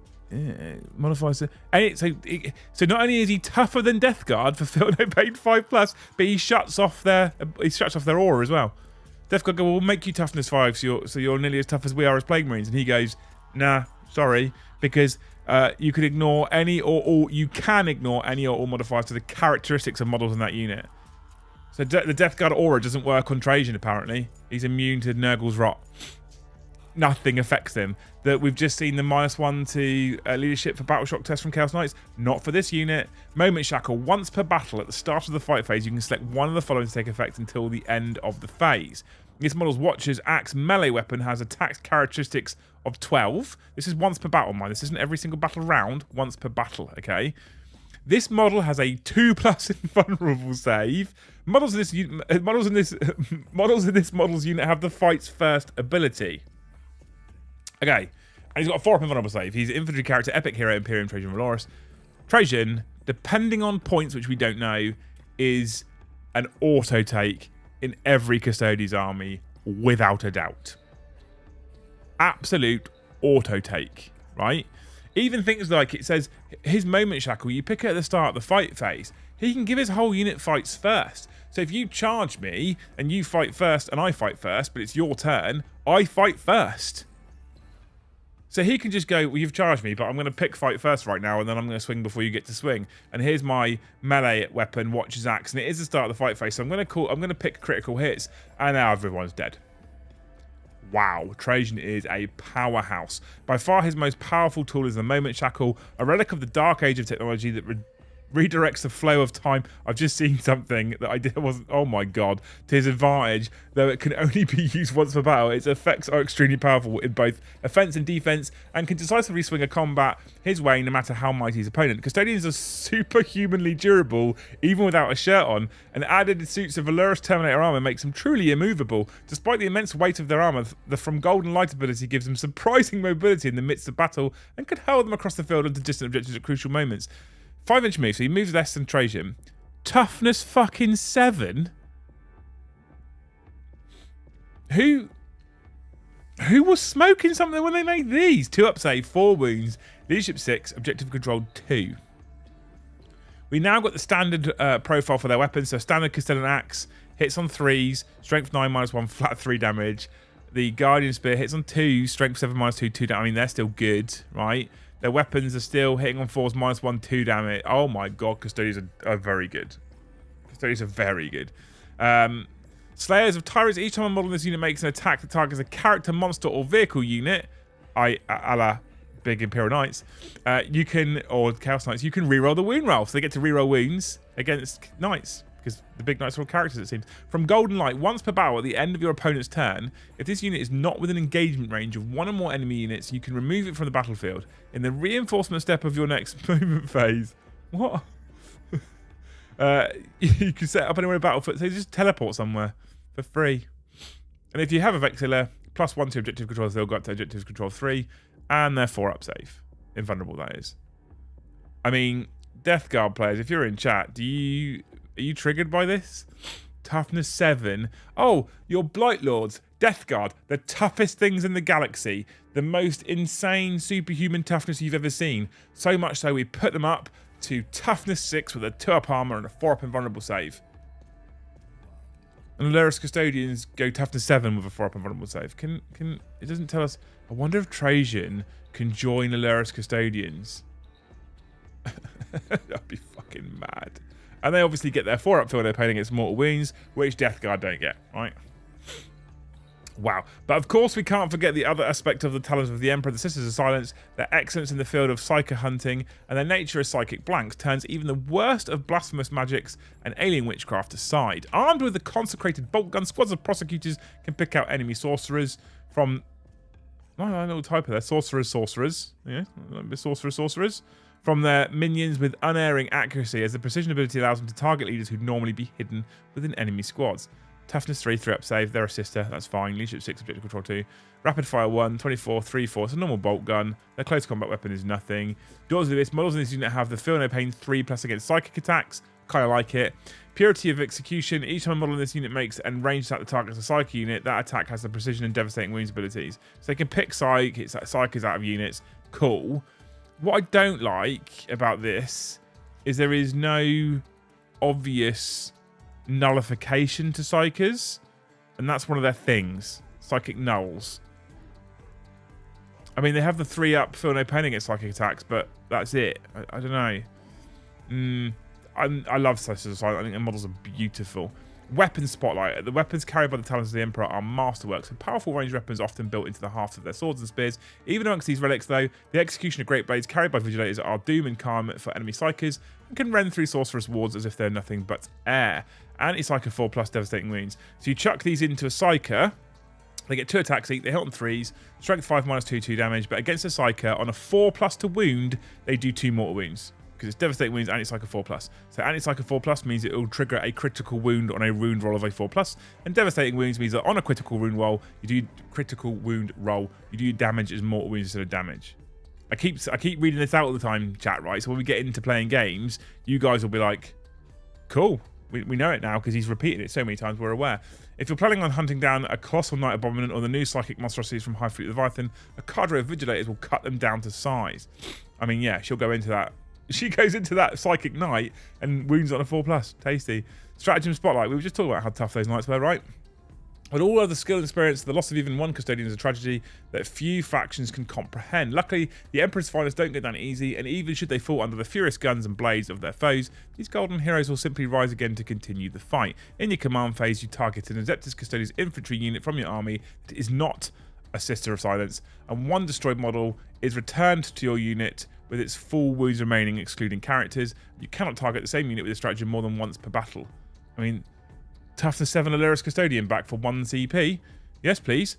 Modifies so not only is he tougher than Death Guard for Feel No Pain 5+, but he shuts off their aura as well. Death Guard will make you toughness 5, so you're nearly as tough as we are as Plague Marines, and he goes, nah, sorry, because you can ignore any or all modifiers to the characteristics of models in that unit. So the Death Guard aura doesn't work on Trajan, apparently. He's immune to Nurgle's rot. Nothing affects him. We've just seen the -1 to leadership for battle shock test from Chaos Knights. Not for this unit. Moment Shackle. Once per battle at the start of the fight phase, you can select one of the following to take effect until the end of the phase. This model's Watcher's Axe melee weapon has attack characteristics of 12. This is once per battle, mind. This isn't every single battle round. Once per battle, okay? This model has a 2+ invulnerable save. Models in this model's unit have the fight's first ability. Okay, and he's got a 4-up invulnerable save. He's an infantry character, epic hero, Imperium Trajan Valoris. Trajan, depending on points which we don't know, is an auto take in every Custodes army without a doubt. Absolute auto take, right? Even things like it says his moment shackle, you pick it at the start of the fight phase. He can give his whole unit fights first. So if you charge me and you fight first and I fight first, but it's your turn, I fight first. So he can just go, well, you've charged me, but I'm going to pick fight first right now, and then I'm going to swing before you get to swing. And here's my melee weapon, Watcher's Axe, and it is the start of the fight phase. So I'm going to pick critical hits, and now everyone's dead. Wow, Trajan is a powerhouse. By far his most powerful tool is the Moment Shackle, a relic of the dark age of technology that redirects the flow of time. I've just seen something that wasn't. Oh my god! To his advantage, though it can only be used once per battle, its effects are extremely powerful in both offense and defense, and can decisively swing a combat his way no matter how mighty his opponent. Custodians are superhumanly durable, even without a shirt on, and added suits of Valorous Terminator armor makes them truly immovable. Despite the immense weight of their armor, the From Golden Light ability gives them surprising mobility in the midst of battle and could hurl them across the field onto distant objectives at crucial moments. 5-inch move, so he moves less than Trajan. Toughness fucking 7? Who was smoking something when they made these? 2 up save, 4 wounds, leadership 6, objective control 2. We now got the standard profile for their weapons. So standard Custodian Axe hits on 3s, strength 9 -1, flat 3 damage. The Guardian Spear hits on 2, strength 7 -2, 2 damage. I mean, they're still good, right? Their weapons are still hitting on 4s, -1, 2 damage. Oh my god, Custodians are very good. Custodians are very good. Slayers of Tyrants. Each time a model in this unit makes an attack that targets a character, monster, or vehicle unit, a la Big Imperial Knights, or Chaos Knights, you can reroll the wound roll. So they get to reroll wounds against Knights, because the big Knights are all characters, it seems. From Golden Light, once per battle at the end of your opponent's turn, if this unit is not within engagement range of 1 or more enemy units, you can remove it from the battlefield. In the reinforcement step of your next movement phase, what? You can set up anywhere in battlefield, so you just teleport somewhere for free. And if you have a Vexilla, +1 to objective controls, they'll go up to objective control 3, and they're 4 up safe. Invulnerable, that is. I mean, Death Guard players, if you're in chat, are you triggered by this? Toughness 7. Oh, your Blight Lords, Death Guard, the toughest things in the galaxy. The most insane superhuman toughness you've ever seen. So much so we put them up to toughness 6 with a 2 up armor and a 4 up invulnerable save. And Valorous Custodians go toughness 7 with a 4 up invulnerable save. Can it doesn't tell us. I wonder if Trajan can join Valorous Custodians. That'd be fucking mad. And they obviously get their 4 up field they're playing against mortal wounds, which Death Guard don't get, right? Wow. But of course we can't forget the other aspect of the talents of the Emperor, the Sisters of Silence. Their excellence in the field of psycho hunting and their nature as psychic blanks turns even the worst of blasphemous magics and alien witchcraft aside. Armed with the consecrated bolt gun, squads of prosecutors can pick out enemy sorcerers from... I don't know what type of there. Sorcerers. Yeah, sorcerers. From their minions with unerring accuracy, as the precision ability allows them to target leaders who'd normally be hidden within enemy squads. Toughness 3, 3 up save. They're a sister, that's fine. Leadership 6, objective control 2. Rapid fire 1, 24, 3, 4. It's a normal bolt gun. Their close combat weapon is nothing. Daughters of this, models in this unit have the Feel No Pain 3+ against psychic attacks. Kind of like it. Purity of Execution. Each time a model in this unit makes and range attack the target as a psychic unit, that attack has the precision and devastating wounds abilities. So they can pick psych. Psych is out of units. Cool. What I don't like about this is there is no obvious nullification to psychers, and that's one of their things. Psychic nulls. I mean, they have the 3 up, feel no pain against psychic attacks, but that's it. I don't know. I love Sisters of Silence. I think their models are beautiful. Weapon Spotlight. The weapons carried by the talents of the Emperor are masterworks, and powerful ranged weapons often built into the hafts of their swords and spears. Even amongst these relics, though, the execution of great blades carried by vigilators are doom and calm for enemy psychers, and can rend through sorcerer's wards as if they're nothing but air. Anti-psyker 4+ devastating wounds. So you chuck these into a psyker, they get 2 attacks each, they hit on 3s, strength 5 -2, 2 damage, but against a psyker, on a 4+ to wound, they do 2 mortal wounds. Because it's devastating wounds, anti-psyker 4+. So anti-psyker 4+ means it will trigger a critical wound on a wound roll of a 4+, and devastating wounds means that on a critical wound roll, you do damage as mortal wounds instead of damage. I keep reading this out all the time, chat, right? So when we get into playing games, you guys will be like, cool. We know it now because he's repeated it so many times, we're aware. If you're planning on hunting down a Colossal Knight Abominant or the new psychic monstrosities from High Fleet Leviathan, a cadre of Vigilators will cut them down to size. I mean, yeah, she'll go into that. She goes into that Psychic Knight and wounds on a 4+. Tasty. Stratagem Spotlight. We were just talking about how tough those knights were, right? But all other skill and experience, the loss of even one custodian is a tragedy that few factions can comprehend. Luckily, the Emperor's finest don't go down easy, and even should they fall under the furious guns and blades of their foes, these golden heroes will simply rise again to continue the fight. In your command phase, you target an Adeptus Custodes infantry unit from your army that is not a Sister of Silence, and one destroyed model is returned to your unit with its full wounds remaining, excluding characters. You cannot target the same unit with a stratagem more than once per battle. I mean, toughness 7 Alyrus Custodian back for 1 CP. Yes, please.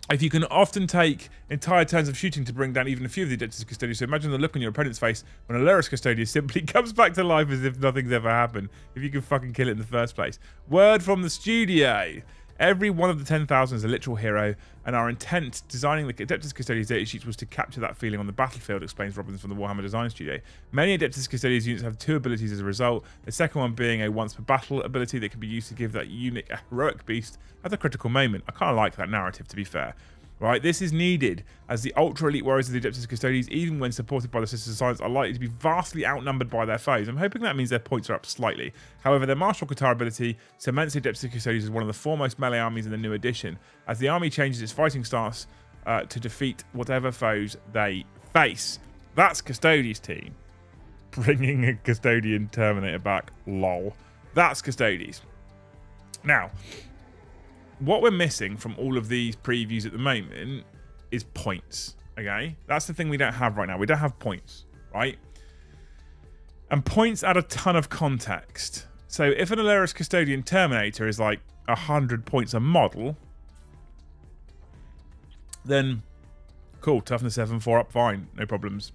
If you can often take entire turns of shooting to bring down even a few of the Adeptus Custodes, so imagine the look on your opponent's face when Alyrus Custodian simply comes back to life as if nothing's ever happened, if you can fucking kill it in the first place. Word from the studio. Every one of the 10,000 is a literal hero, and our intent designing the Adeptus Custodes data sheets was to capture that feeling on the battlefield, explains Robbins from the Warhammer Design Studio. Many Adeptus Custodes units have 2 abilities as a result, the second one being a once per battle ability that can be used to give that unit a heroic beast at a critical moment. I kind of like that narrative, to be fair. Right, this is needed as the ultra elite warriors of the Adeptus Custodes, even when supported by the Sisters of Science, are likely to be vastly outnumbered by their foes. I'm hoping that means their points are up slightly. However, their martial Qatar ability cements the Adeptus Custodes as one of the foremost melee armies in the new edition, as the army changes its fighting stance to defeat whatever foes they face. That's Custodes team. Bringing a Custodian Terminator back, lol. That's Custodes. Now, what we're missing from all of these previews at the moment is points, okay? That's the thing we don't have right now. We don't have points, right? And points add a ton of context. So if an Alyrus Custodian Terminator is like 100 points a model, then cool, toughness 7, 4 up, fine, no problems.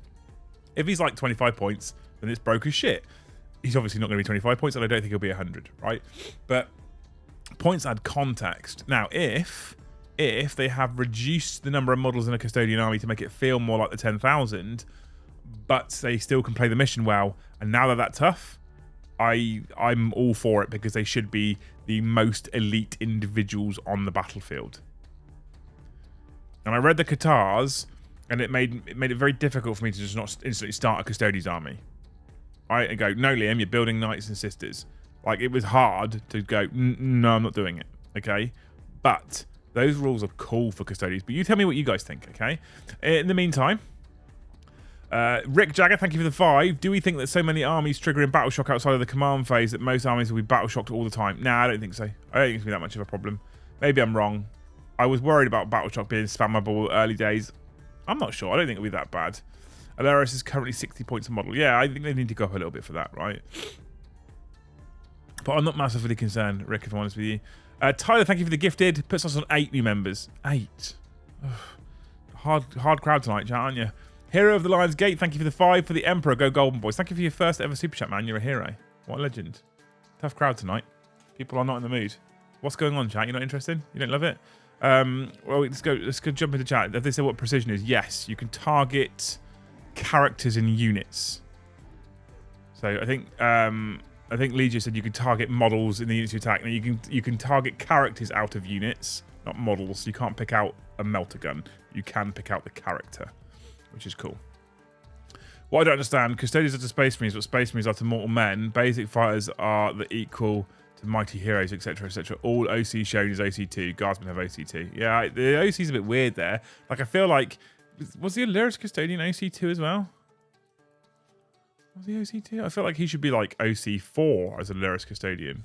If he's like 25 points, then it's broke as shit. He's obviously not going to be 25 points, and I don't think he'll be 100, right? But points add context. Now, if they have reduced the number of models in a Custodian army to make it feel more like the 10,000, but they still can play the mission well, and now they're that tough, I'm all for it, because they should be the most elite individuals on the battlefield. And I read the Qatars, and it made it very difficult for me to just not instantly start a Custodes army. I go, no, Liam, you're building knights and sisters. Like, it was hard to go, no, I'm not doing it, okay? But those rules are cool for Custodes. But you tell me what you guys think, okay? In the meantime, Rick Jagger, thank you for the 5. Do we think that so many armies triggering battle shock outside of the command phase that most armies will be battle shocked all the time? Nah, I don't think so. I don't think it's going to be that much of a problem. Maybe I'm wrong. I was worried about battle shock being spammable early days. I'm not sure. I don't think it'll be that bad. Alyrus is currently 60 points a model. Yeah, I think they need to go up a little bit for that, right? But I'm not massively concerned, Rick, if I'm honest with you. Tyler, thank you for the gifted. Puts us on 8 new members. 8. Ugh. Hard crowd tonight, chat, aren't you? Hero of the Lion's Gate, thank you for the 5. For the Emperor, go Golden Boys. Thank you for your first ever super chat, man. You're a hero. What a legend. Tough crowd tonight. People are not in the mood. What's going on, chat? You're not interested? You don't love it? Well, let's go jump into chat. Have they said what precision is? Yes, you can target characters and units. So I think Legio said you can target models in the units you attack. Now you can target characters out of units, not models. You can't pick out a melter gun. You can pick out the character, which is cool. What I don't understand, Custodes are to Space Marines, but Space Marines are to mortal men. Basic fighters are the equal to mighty heroes, etc., etc. All OC shown is OC2. Guardsmen have OC2. Yeah, the OC is a bit weird there. Like, I feel like, was the Alyrus Custodian OC2 as well? Was he OC2? I feel like he should be like OC4 as a Alyrus Custodian.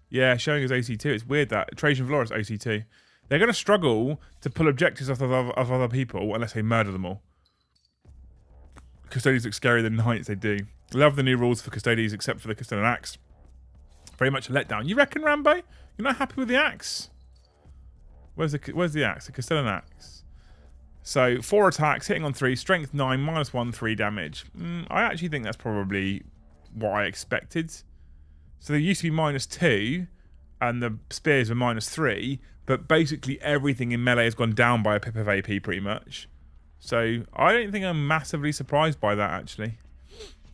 Yeah, showing as OC2. It's weird that. Trajan Valorous OC2. They're going to struggle to pull objectives off of other people unless they murder them all. Custodes look scarier than knights, they do. Love the new rules for Custodes except for the Custodian Axe. Very much a letdown. You reckon, Rambo? You're not happy with the axe? Where's the axe? The Custodian Axe. So 4 attacks, hitting on 3, strength 9, -1, 3 damage. I actually think that's probably what I expected. So they used to be -2, and the spears were -3, but basically everything in melee has gone down by a pip of AP pretty much. So I don't think I'm massively surprised by that, actually.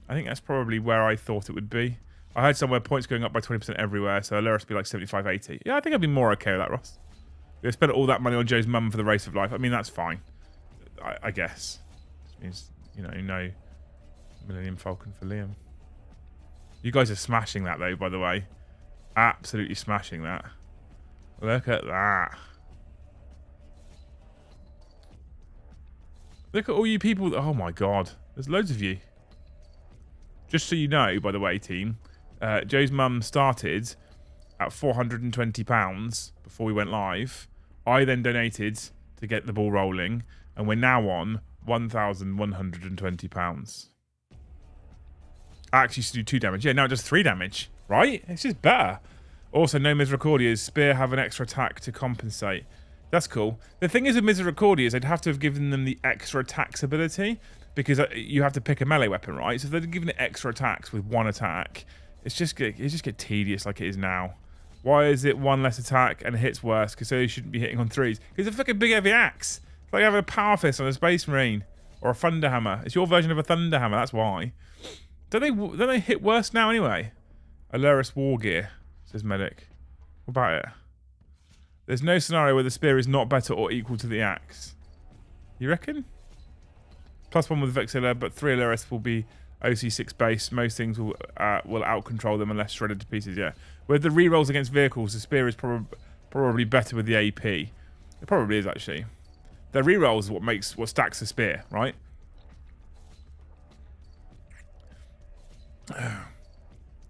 I think that's probably where I thought it would be. I heard somewhere points going up by 20% everywhere, so Alyrus would be like 75, 80. Yeah, I think I'd be more okay with that, Ross. We spent all that money on Joe's mum for the race of life. I mean, that's fine. I guess. This means, you know, no Millennium Falcon for Liam. You guys are smashing that, though, by the way. Absolutely smashing that. Look at that. Look at all you people. Oh, my God. There's loads of you. Just so you know, by the way, team, Joe's mum started at £420 before we went live. I then donated to get the ball rolling. And we're now on £1,120. Axe used to do 2 damage. Yeah, now it does 3 damage. Right? It's just better. Also, no Misericordias. Spear have an extra attack to compensate. That's cool. The thing is with Misericordias, they'd have to have given them the extra attacks ability, because you have to pick a melee weapon, right? So if they'd given it extra attacks with 1 attack, it just get tedious like it is now. Why is it 1 less attack and it hits worse? Because they shouldn't be hitting on 3s. Because it's a fucking big heavy axe. It's like having a power fist on a Space Marine or a Thunder Hammer. It's your version of a Thunder Hammer. That's why. Don't they hit worse now anyway? Alurus War Gear, says Medic. What about it? There's no scenario where the spear is not better or equal to the axe. You reckon? +1 with Vexilla, but 3 Alurus will be OC6 base. Most things will out-control them unless shredded to pieces, yeah. With the rerolls against vehicles, the spear is probably better with the AP. It probably is, actually. The rerolls is what stacks the spear, right?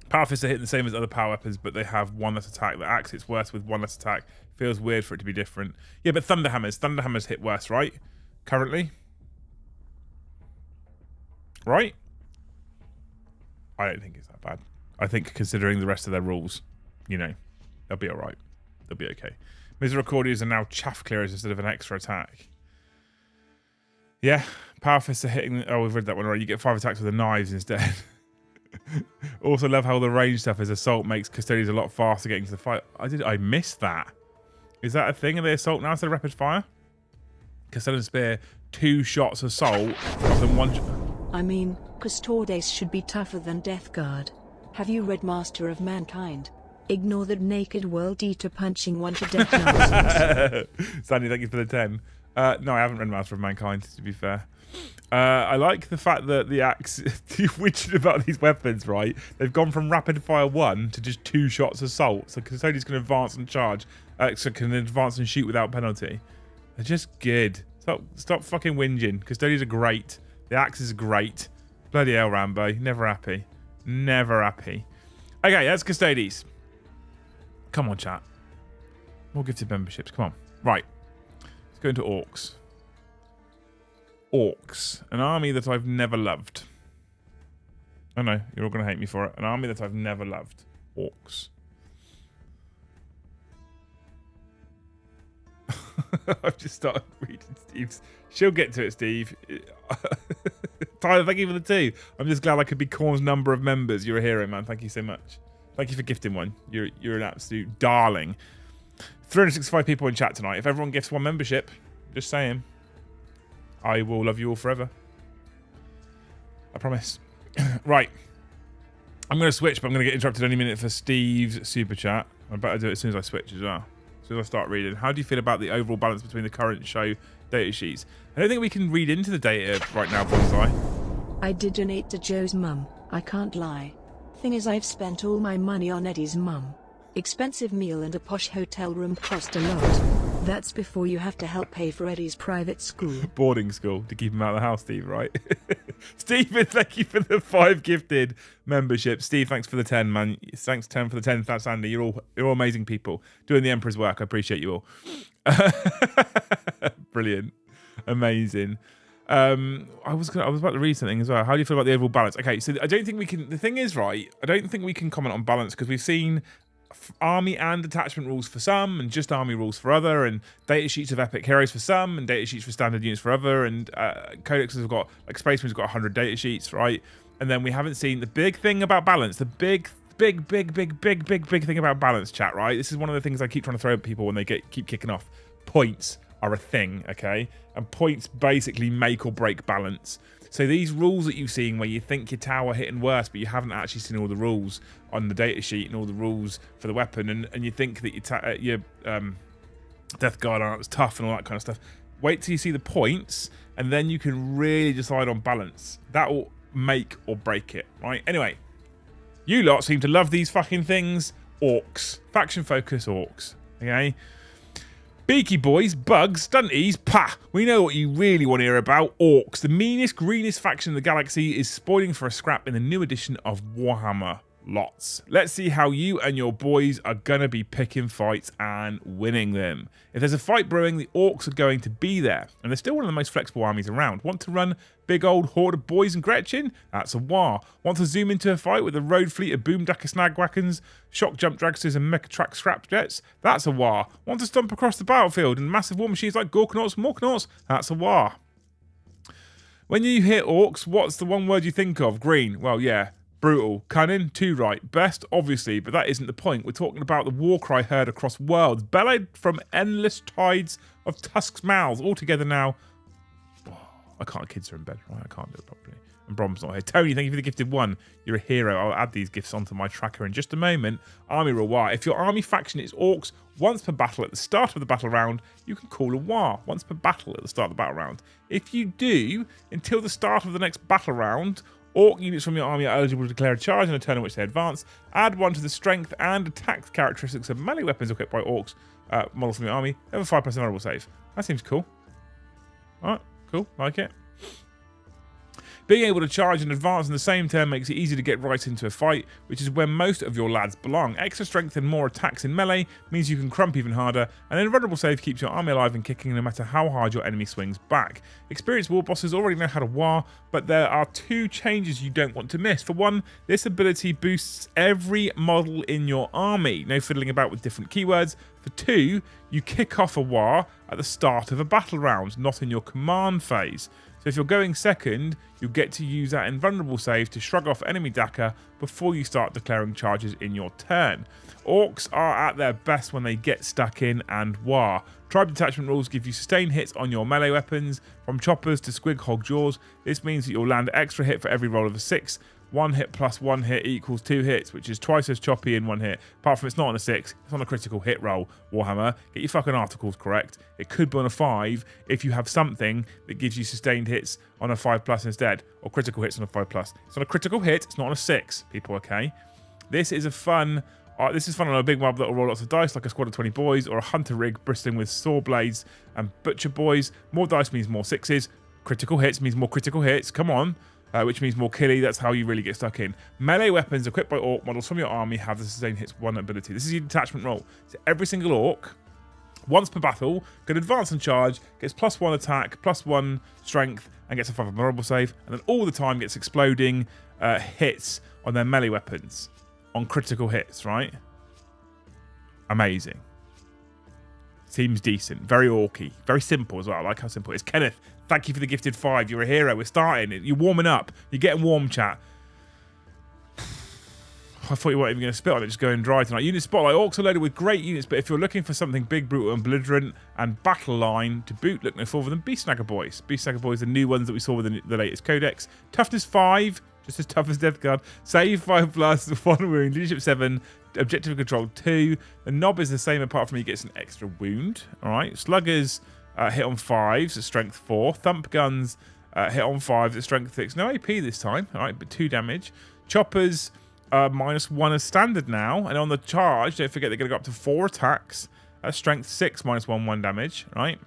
Power fists are hitting the same as other power weapons, but they have 1 less attack. The axe hits worse with 1 less attack. Feels weird for it to be different. Yeah, but Thunder Hammers hit worse, right? Currently? Right? I don't think it's that bad. I think considering the rest of their rules, you know, they'll be alright. They'll be okay. Misericordias are now chaff clearers instead of an extra attack. Yeah, power fists are hitting... Oh, we've read that one already. You get 5 attacks with the knives instead. Also love how the range stuff as assault makes Custodians a lot faster getting to the fight. I missed that. Is that a thing? Are they assault now instead of rapid fire? Custodian Spear, 2 shots assault rather than 1... I mean, Custodes should be tougher than Death Guard. Have you read Master of Mankind? Ignore that naked world eater punching 1 to death nonsense. Sandy, thank you for the 10. No, I haven't read Master of Mankind, to be fair. I like the fact that the axe, you're witching about these weapons, right? They've gone from rapid fire 1 to just 2 shots assault. So Custodians can advance and charge. So can advance and shoot without penalty. They're just good. Stop fucking whinging. Custodians are great. The axe is great. Bloody hell, Rambo. Never happy. Never happy. Okay, that's Custodes. Come on, chat. More gifted memberships. Come on. Right. Let's go into Orks. Orks. An army that I've never loved. I know, you're all going to hate me for it. An army that I've never loved. Orks. I've just started reading Steve's. She'll get to it, Steve. Tyler, thank you for the 2. I'm just glad I could be Corn's number of members. You're a hero, man. Thank you so much. Thank you for gifting one. You're an absolute darling. 365 people in chat tonight. If everyone gifts 1 membership, just saying, I will love you all forever. I promise. Right. I'm going to switch, but I'm going to get interrupted any minute for Steve's super chat. I better do it as soon as I switch as well. As soon as I start reading. How do you feel about the overall balance between the current show data sheets? I don't think we can read into the data right now, Bonsai. I did donate to Joe's mum, I can't lie. Thing is, I've spent all my money on Eddie's mum. Expensive meal and a posh hotel room cost a lot. That's before you have to help pay for Eddie's private school. Boarding school to keep him out of the house, Steve, right? Stephen, thank you for the 5 gifted memberships. Steve, thanks for the 10, man. Thanks 10 for the 10. That's Andy. You're all amazing people doing the Emperor's work. I appreciate you all. Brilliant. Amazing. I was about to read something as well. How do you feel about the overall balance? Okay, so I don't think we can... The thing is, right, I don't think we can comment on balance because we've seen army and detachment rules for some and just army rules for other, and data sheets of epic heroes for some and data sheets for standard units for other, and codexes have got, like Space Marine's got 100 data sheets, right? And then we haven't seen the big thing about balance, the big thing about balance, chat, right? This is one of the things I keep trying to throw at people when they keep kicking off. Points are a thing, okay? And points basically make or break balance. So these rules that you've seen where you think your tower hitting worse, but you haven't actually seen all the rules on the data sheet and all the rules for the weapon, and you think that your Death Guard aren't as tough and all that kind of stuff. Wait till you see the points, and then you can really decide on balance. That will make or break it, right? Anyway, you lot seem to love these fucking things. Orks. Faction focus Orks. Okay? Beaky boys, bugs, stunties, pah! We know what you really want to hear about. Orks, the meanest, greenest faction in the galaxy, is spoiling for a scrap in the new edition of Warhammer Lots. Let's see how you and your boys are going to be picking fights and winning them. If there's a fight brewing, the Orks are going to be there. And they're still one of the most flexible armies around. Want to run big old horde of boys and Gretchen? That's a war. Want to zoom into a fight with a road fleet of boomdacker snagwackons, shock jump dragsters and mecha-track scrap jets? That's a war. Want to stomp across the battlefield and massive war machines like Gorkanauts and Morkanauts? That's a war. When you hear Orks, what's the one word you think of? Green. Well, yeah. Brutal. Cunning, too right. Best, obviously, but that isn't the point. We're talking about the war cry heard across worlds, bellowed from endless tides of Tusk's mouths. All together now. Oh, I can't. Kids are in bed, right? I can't do it properly. And Brom's not here. Tony, thank you for the gifted one. You're a hero. I'll add these gifts onto my tracker in just a moment. Army War. If your army faction is Orks, once per battle at the start of the battle round, you can call a war. Once per battle at the start of the battle round. If you do, until the start of the next battle round, Ork units from your army are eligible to declare a charge in a turn in which they advance. Add 1 to the strength and attack characteristics of melee weapons equipped by Orks models from your army. Have a 5+ vulnerable save. That seems cool. Alright, cool. Like it. Being able to charge and advance in the same turn makes it easy to get right into a fight, which is where most of your lads belong. Extra strength and more attacks in melee means you can crump even harder, and an invulnerable save keeps your army alive and kicking no matter how hard your enemy swings back. Experienced war bosses already know how to war, but there are 2 changes you don't want to miss. For one, this ability boosts every model in your army. No fiddling about with different keywords. For 2, you kick off a war at the start of a battle round, not in your command phase. So if you're going second, you'll get to use that invulnerable save to shrug off enemy Daka before you start declaring charges in your turn. Orks are at their best when they get stuck in and war. Tribe detachment rules give you sustained hits on your melee weapons, from choppers to squig hog jaws. This means that you'll land extra hit for every roll of a 6. 1 hit plus 1 hit equals 2 hits, which is twice as choppy in 1 hit. Apart from it's not on a 6, it's on a critical hit roll, Warhammer. Get your fucking articles correct. It could be on a 5 if you have something that gives you sustained hits on a 5+ instead, or critical hits on a 5+. It's on a critical hit, it's not on a 6, people, okay? This is fun on a big mob that will roll lots of dice, like a squad of 20 boys, or a hunter rig bristling with saw blades and butcher boys. More dice means more 6s. Critical hits means more critical hits. Come on. Which means more killy. That's how you really get stuck in. Melee weapons equipped by Ork models from your army have the sustained hits 1 ability. This is your detachment roll. So every single Ork, once per battle, can advance and charge, gets +1 attack, +1 strength, and gets a 5 vulnerable save, and then all the time gets exploding hits on their melee weapons on critical hits, right? Amazing. Seems decent. Very orky. Very simple as well. I like how simple it is. Kenneth, thank you for the gifted 5. You're a hero. We're starting. You're warming up. You're getting warm, chat. I thought you weren't even going to spit on it. Just going dry tonight. Unit Spotlight. Orks are loaded with great units, but if you're looking for something big, brutal, and belligerent, and battle line to boot, look no further than Beast Snagger Boys. Beast Snagger Boys, the new ones that we saw with the latest codex. Toughness 5. Just as tough as Death Guard. Save 5+, 1 wound. Leadership 7. Objective control 2. The knob is the same apart from he gets an extra wound. Alright. Sluggers hit on 5s at strength 4. Thump guns hit on 5s at strength 6. No AP this time. Alright, but 2 damage. Choppers -1 as standard now. And on the charge, don't forget they're going to go up to 4 attacks at strength 6 -1 damage. Right.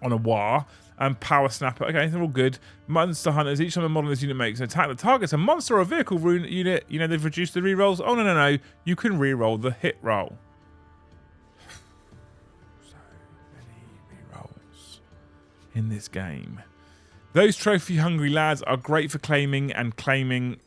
On a war. And Power Snapper. Okay, they're all good. Monster Hunters. Each time a model in this unit makes an attack that targets a monster or a vehicle unit, you know they've reduced the rerolls. Oh, no. You can reroll the hit roll. So many rerolls in this game. Those trophy-hungry lads are great for claiming and claiming...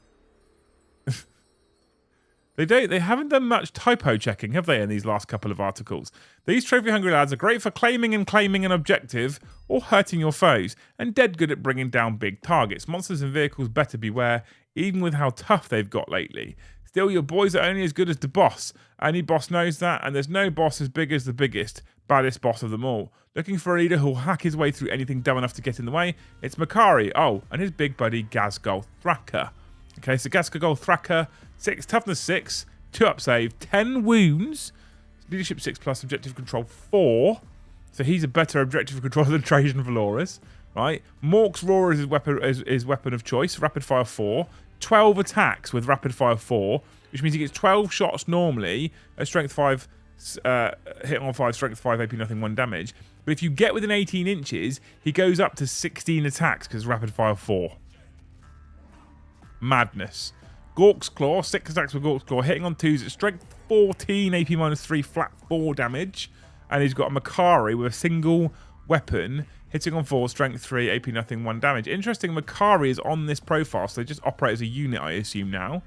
They haven't done much typo checking, have they, in these last couple of articles? These trophy-hungry lads are great for claiming an objective or hurting your foes, and dead good at bringing down big targets. Monsters and vehicles better beware, even with how tough they've got lately. Still, your boys are only as good as the boss. Any boss knows that, and there's no boss as big as the biggest, baddest boss of them all. Looking for a leader who'll hack his way through anything dumb enough to get in the way? It's Makari. Oh, and his big buddy Gazgul Thraka. Okay, so Gazgul Thraka... 6 toughness 6, 2 up save, 10 wounds, leadership 6+, objective control 4. So he's a better objective controller than Trajan Valoris, right? Mork's Roar is his weapon of choice, rapid fire 4, 12 attacks with rapid fire 4, which means he gets 12 shots normally at strength 5, hit on 5, strength 5, AP nothing, 1 damage. But if you get within 18 inches, he goes up to 16 attacks because rapid fire 4. Madness. Gork's Claw, 6 attacks with Gork's Claw, hitting on 2s at strength 14, AP -3, flat 4 damage. And he's got a Makari with a single weapon, hitting on 4, strength 3, AP nothing, 1 damage. Interesting, Makari is on this profile, so they just operate as a unit, I assume now.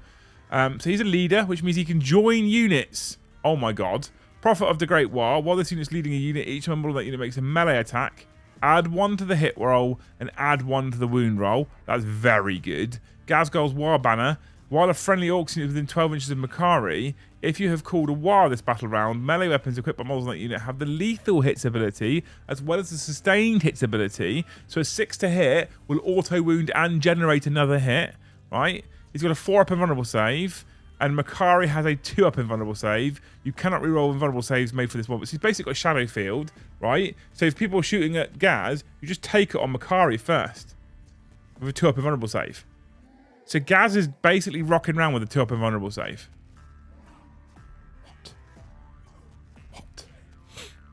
So he's a leader, which means he can join units. Oh my god. Prophet of the Great War. While this unit's leading a unit, each member of that unit makes a melee attack. Add 1 to the hit roll and add 1 to the wound roll. That's very good. Gazgol's War Banner. While a friendly Orcs unit within 12 inches of Makari, if you have called a war this battle round, melee weapons equipped by models on that unit have the lethal hits ability as well as the sustained hits ability. So a 6 to hit will auto wound and generate another hit, right? He's got a 4-up invulnerable save. And Makari has a 2-up invulnerable save. You cannot reroll invulnerable saves made for this one. But he's basically got a shadow field, right? So if people are shooting at Gaz, you just take it on Makari first with a 2-up invulnerable save. So Gaz is basically rocking around with a 2-up invulnerable save. What?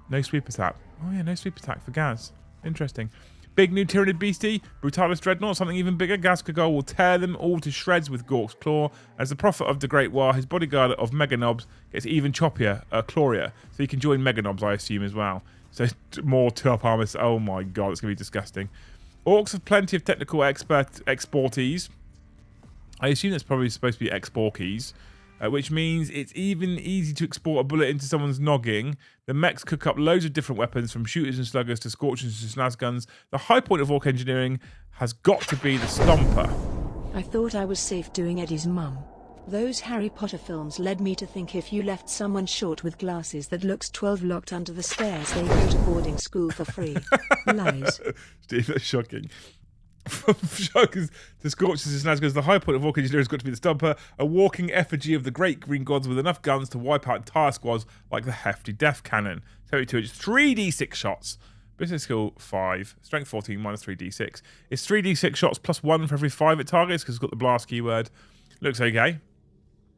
No sweep attack. Oh yeah, no sweep attack for Gaz. Interesting. Big new Tyrannid Beastie, Brutalis Dreadnought, something even bigger. Gazgagol will tear them all to shreds with Gork's Claw. As the Prophet of the Great War, his bodyguard of Mega Knobs gets even choppier, Chloria. So he can join Mega Knobs, I assume, as well. So more 2-up armor. Oh my god, it's going to be disgusting. Orcs have plenty of technical exportees. I assume that's probably supposed to be exporkies. Which means it's even easy to export a bullet into someone's noggin. The mechs cook up loads of different weapons, from shooters and sluggers to scorchers to snaz guns. The high point of Orc engineering has got to be the Stomper. I thought I was safe doing Eddie's mum. Those Harry Potter films led me to think if you left someone short with glasses that looks 12 locked under the stairs, they go to boarding school for free. Lies. Steve, that's shocking. From Shuggers to Scorchers to Snazguns, the high point of Orc engineering has got to be the Stomper, a walking effigy of the great green gods with enough guns to wipe out entire squads like the hefty Death Cannon. 32 inches, 3d6 shots. Business skill 5, strength 14, minus 3d6. It's 3d6 shots plus 1 for every 5 it targets because it's got the blast keyword. Looks okay.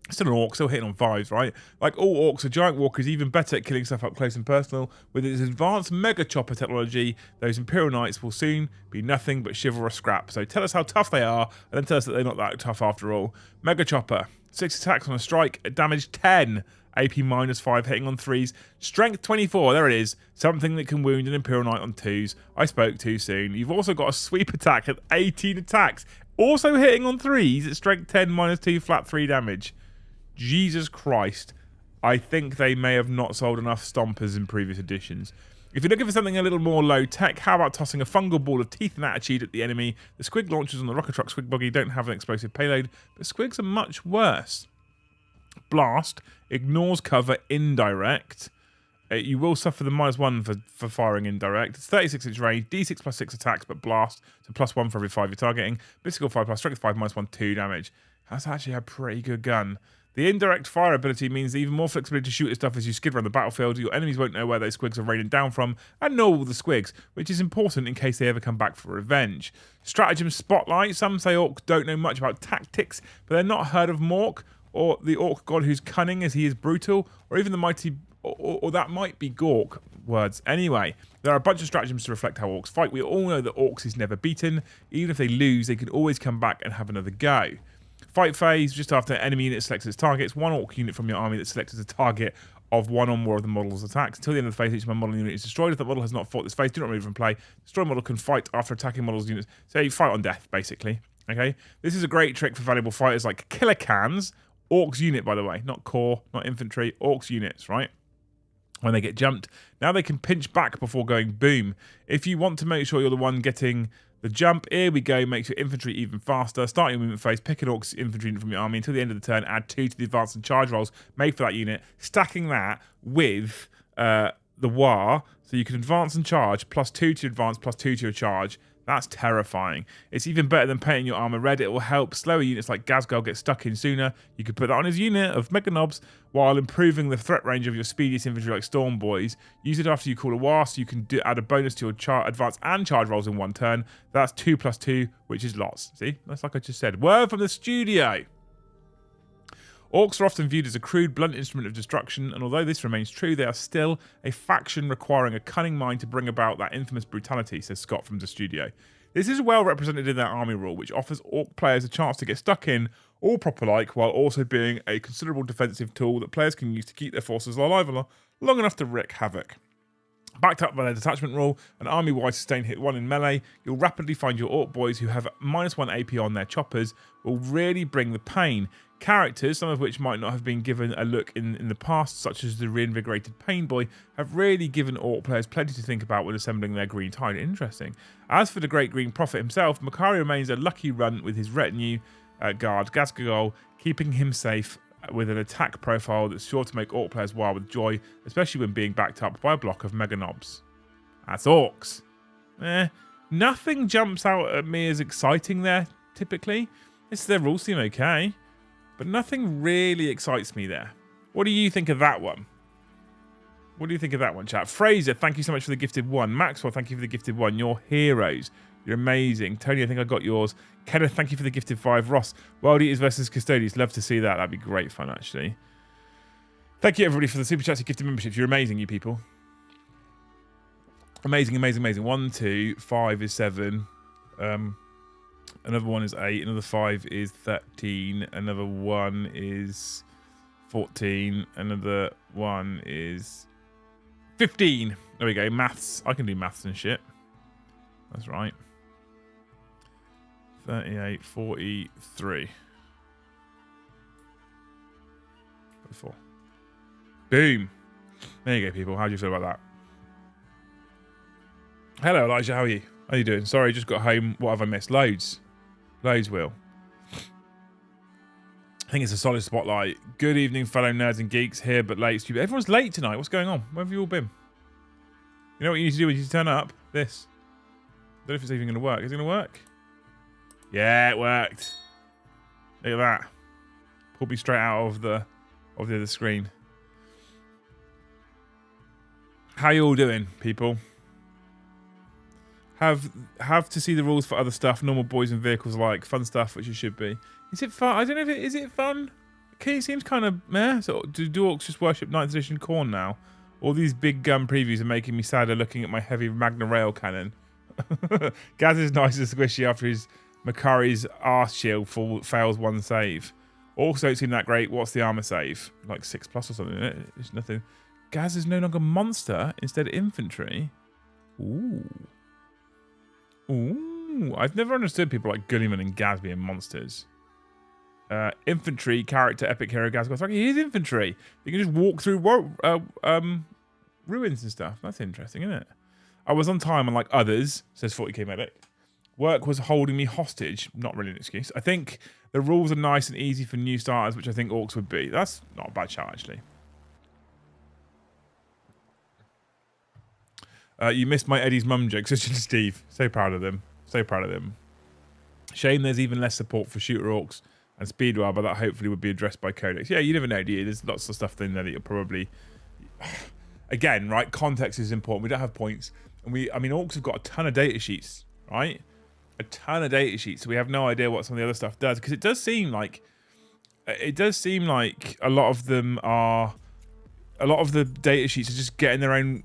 Still an Orc, still hitting on 5s, right? Like all Orcs, a Giant Walker is even better at killing stuff up close and personal. With its advanced Mega Chopper technology, those Imperial Knights will soon be nothing but chivalrous scrap. So tell us how tough they are, and then tell us that they're not that tough after all. Mega Chopper, 6 attacks on a strike, damage 10, AP -5, hitting on 3s, strength 24, there it is. Something that can wound an Imperial Knight on 2s. I spoke too soon. You've also got a sweep attack at 18 attacks, also hitting on 3s at strength 10, -2, flat 3 damage. Jesus Christ, I think they may have not sold enough Stompers in previous editions. If you're looking for something a little more low-tech, how about tossing a fungal ball of teeth and attitude at the enemy? The Squig launchers on the Rocket Truck Squig Buggy don't have an explosive payload, but Squigs are much worse. Blast ignores cover indirect. You will suffer the -1 for firing indirect. It's 36-inch range, D6 plus 6 attacks, but blast, so +1 for every 5 you're targeting. Mystical 5 plus strength 5, -1, 2 damage. That's actually a pretty good gun. The indirect fire ability means even more flexibility to shoot at stuff as you skid around the battlefield. Your enemies won't know where those squigs are raining down from, and nor will the squigs, which is important in case they ever come back for revenge. Stratagem Spotlight. Some say Orcs don't know much about tactics, but they're not heard of Mork, or the Orc god who's cunning as he is brutal, or even the mighty, or that might be Gork words. Anyway, there are a bunch of stratagems to reflect how Orcs fight. We all know that Orcs is never beaten. Even if they lose, they can always come back and have another go. Fight phase, just after enemy unit selects its targets, one Orc unit from your army that selects as a target of one or more of the model's attacks. Until the end of the phase, each model unit is destroyed. If the model has not fought this phase, do not remove from play. Destroy model can fight after attacking models' units. So you fight on death, basically. Okay, this is a great trick for valuable fighters like Killer Cans. Orcs unit, by the way, not core, not infantry, Orcs units, right? When they get jumped, now they can pinch back before going boom. If you want to make sure you're the one getting the jump, here we go, makes your infantry even faster. Start your movement phase, pick an Orcs infantry unit from your army until the end of the turn, add 2 to the advance and charge rolls made for that unit, stacking that with the War, so you can advance and charge, +2 to advance, +2 to your charge. That's terrifying. It's even better than painting your armor red. It will help slower units like Gazgol get stuck in sooner. You could put that on his unit of Mega Knobs while improving the threat range of your speediest infantry like Storm Boys. Use it after you call a war, so you can add a bonus to your advance and charge rolls in one turn. That's 2 + 2, which is lots. See? That's like I just said. Word from the studio. Orcs are often viewed as a crude, blunt instrument of destruction, and although this remains true, they are still a faction requiring a cunning mind to bring about that infamous brutality, says Scott from the studio. This is well represented in their army rule, which offers Orc players a chance to get stuck in all proper-like, while also being a considerable defensive tool that players can use to keep their forces alive long enough to wreak havoc. Backed up by their detachment rule, an army-wide sustained hit 1 in melee, you'll rapidly find your Orc boys who have -1 AP on their choppers will really bring the pain. Characters, some of which might not have been given a look in the past, such as the reinvigorated Pain Boy, have really given Orc players plenty to think about when assembling their Green Tide. Interesting. As for the Great Green Prophet himself, Makari remains a lucky runt with his retinue guard Gazgagol, keeping him safe with an attack profile that's sure to make Orc players wild with joy, especially when being backed up by a block of Mega Knobs. That's Orcs. Nothing jumps out at me as exciting there, typically. Their rules seem okay, but nothing really excites me there. What do you think of that one? What do you think of that one, chat? Fraser, thank you so much for the gifted 1. Maxwell, thank you for the gifted 1. You're heroes. You're amazing. Tony, I think I got yours. Kenneth, thank you for the gifted 5. Ross, Wild Eaters versus Custodes. Love to see that. That'd be great fun, actually. Thank you, everybody, for the Super Chats and gifted memberships. You're amazing, you people. Amazing, amazing, amazing. 1, 2, 5 is 7. Another 1 is 8. Another 5 is 13. Another 1 is 14. Another 1 is 15. There we go. Maths. I can do maths and shit. That's right. 38, 43. 44. Boom. There you go, people. How do you feel about that? Hello, Elijah. How are you? How are you doing? Sorry, just got home. What have I missed? Loads. Loads, Will. I think it's a solid spotlight. Good evening, fellow nerds and geeks. Here, but late. Stupid. Everyone's late tonight. What's going on? Where have you all been? You know what you need to do? You need to turn up. This. I don't know if it's even going to work. Is it going to work? Yeah, it worked. Look at that. Pulled me straight out of the other screen. How you all doing, people? Have to see the rules for other stuff. Normal boys and vehicles like fun stuff, which it should be. Is it fun? I don't know if it is. It fun? Okay, it seems kind of meh. So do Orcs just worship 9th edition corn now? All these big gun previews are making me sadder looking at my heavy Magna Rail cannon. Gaz is nice and squishy after his Makari's arse shield fails 1 save. Orcs don't seem that great. What's the armor save? Like 6+ or something, isn't it? It's nothing. Gaz is no longer monster, instead infantry. Ooh. Ooh. I've never understood people like Gulliman and Gaz being monsters. Infantry, character, epic hero, Gaz. Like, he is infantry. You can just walk through ruins and stuff. That's interesting, isn't it? I was on time, unlike others, says 40k Medic. Work was holding me hostage. Not really an excuse. I think the rules are nice and easy for new starters, which I think Orcs would be. That's not a bad shout, actually. You missed my Eddie's mum joke, says Steve. So proud of them. So proud of them. Shame there's even less support for shooter Orcs and speedwell, but that hopefully would be addressed by Codex. Yeah, you never know, do you? There's lots of stuff in there that you'll probably... Again, right, context is important. We don't have points. And Orcs have got a ton of data sheets, right? A ton of data sheets. So we have no idea what some of the other stuff does. Because it does seem like a lot of them are... A lot of the data sheets are just getting their own...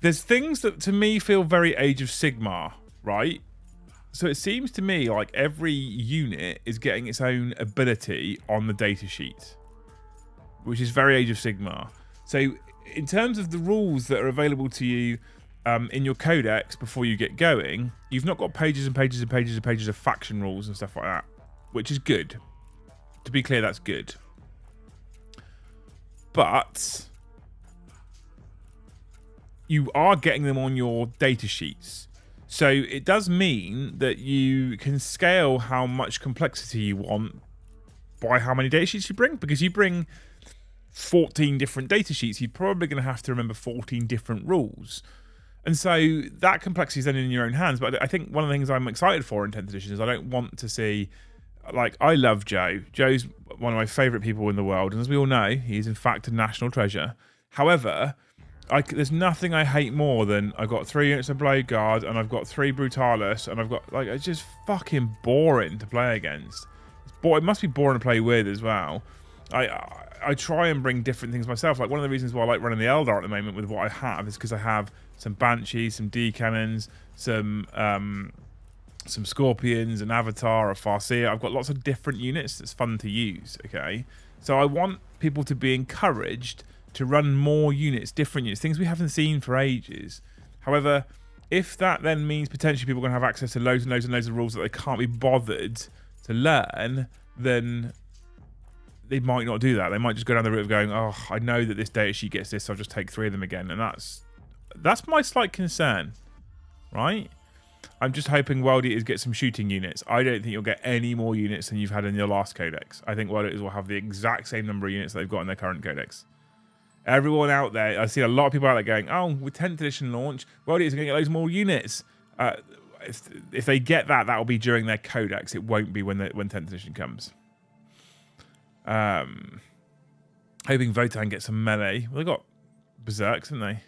There's things that to me feel very Age of Sigmar, right? So it seems to me like every unit is getting its own ability on the data sheet, which is very Age of Sigmar. So in terms of the rules that are available to you in your codex before you get going, you've not got pages and pages and pages and pages of faction rules and stuff like that, which is good. To be clear, that's good. But... you are getting them on your data sheets. So it does mean that you can scale how much complexity you want by how many data sheets you bring. Because you bring 14 different data sheets, you're probably going to have to remember 14 different rules. And so that complexity is then in your own hands. But I think one of the things I'm excited for in 10th edition is I don't want to see... Like, I love Joe. Joe's one of my favourite people in the world. And as we all know, he's in fact a national treasure. However... there's nothing I hate more than I've got 3 units of Blade Guard and I've got 3 Brutalis and I've got, like, it's just fucking boring to play against. It must be boring to play with as well. I try and bring different things myself. Like, one of the reasons why I like running the Eldar at the moment with what I have is because I have some Banshees, some D-Cannons, some some Scorpions, an Avatar, a Farseer. I've got lots of different units that's fun to use, okay? So I want people to be encouraged to run more units, different units, things we haven't seen for ages. However, if that then means potentially people are going to have access to loads and loads and loads of rules that they can't be bothered to learn, then they might not do that. They might just go down the route of going, oh, I know that this data sheet gets this, so I'll just take 3 of them again. And that's my slight concern, right? I'm just hoping World Eaters get some shooting units. I don't think you'll get any more units than you've had in your last codex. I think World Eaters will have the exact same number of units that they've got in their current codex. Everyone out there, I've seen a lot of people out there going, oh, with 10th edition launch, World Eaters are going to get loads more units. If they get that, that will be during their codex. It won't be when 10th edition comes. Hoping Votan gets some melee. Well, they got Berserks, haven't they?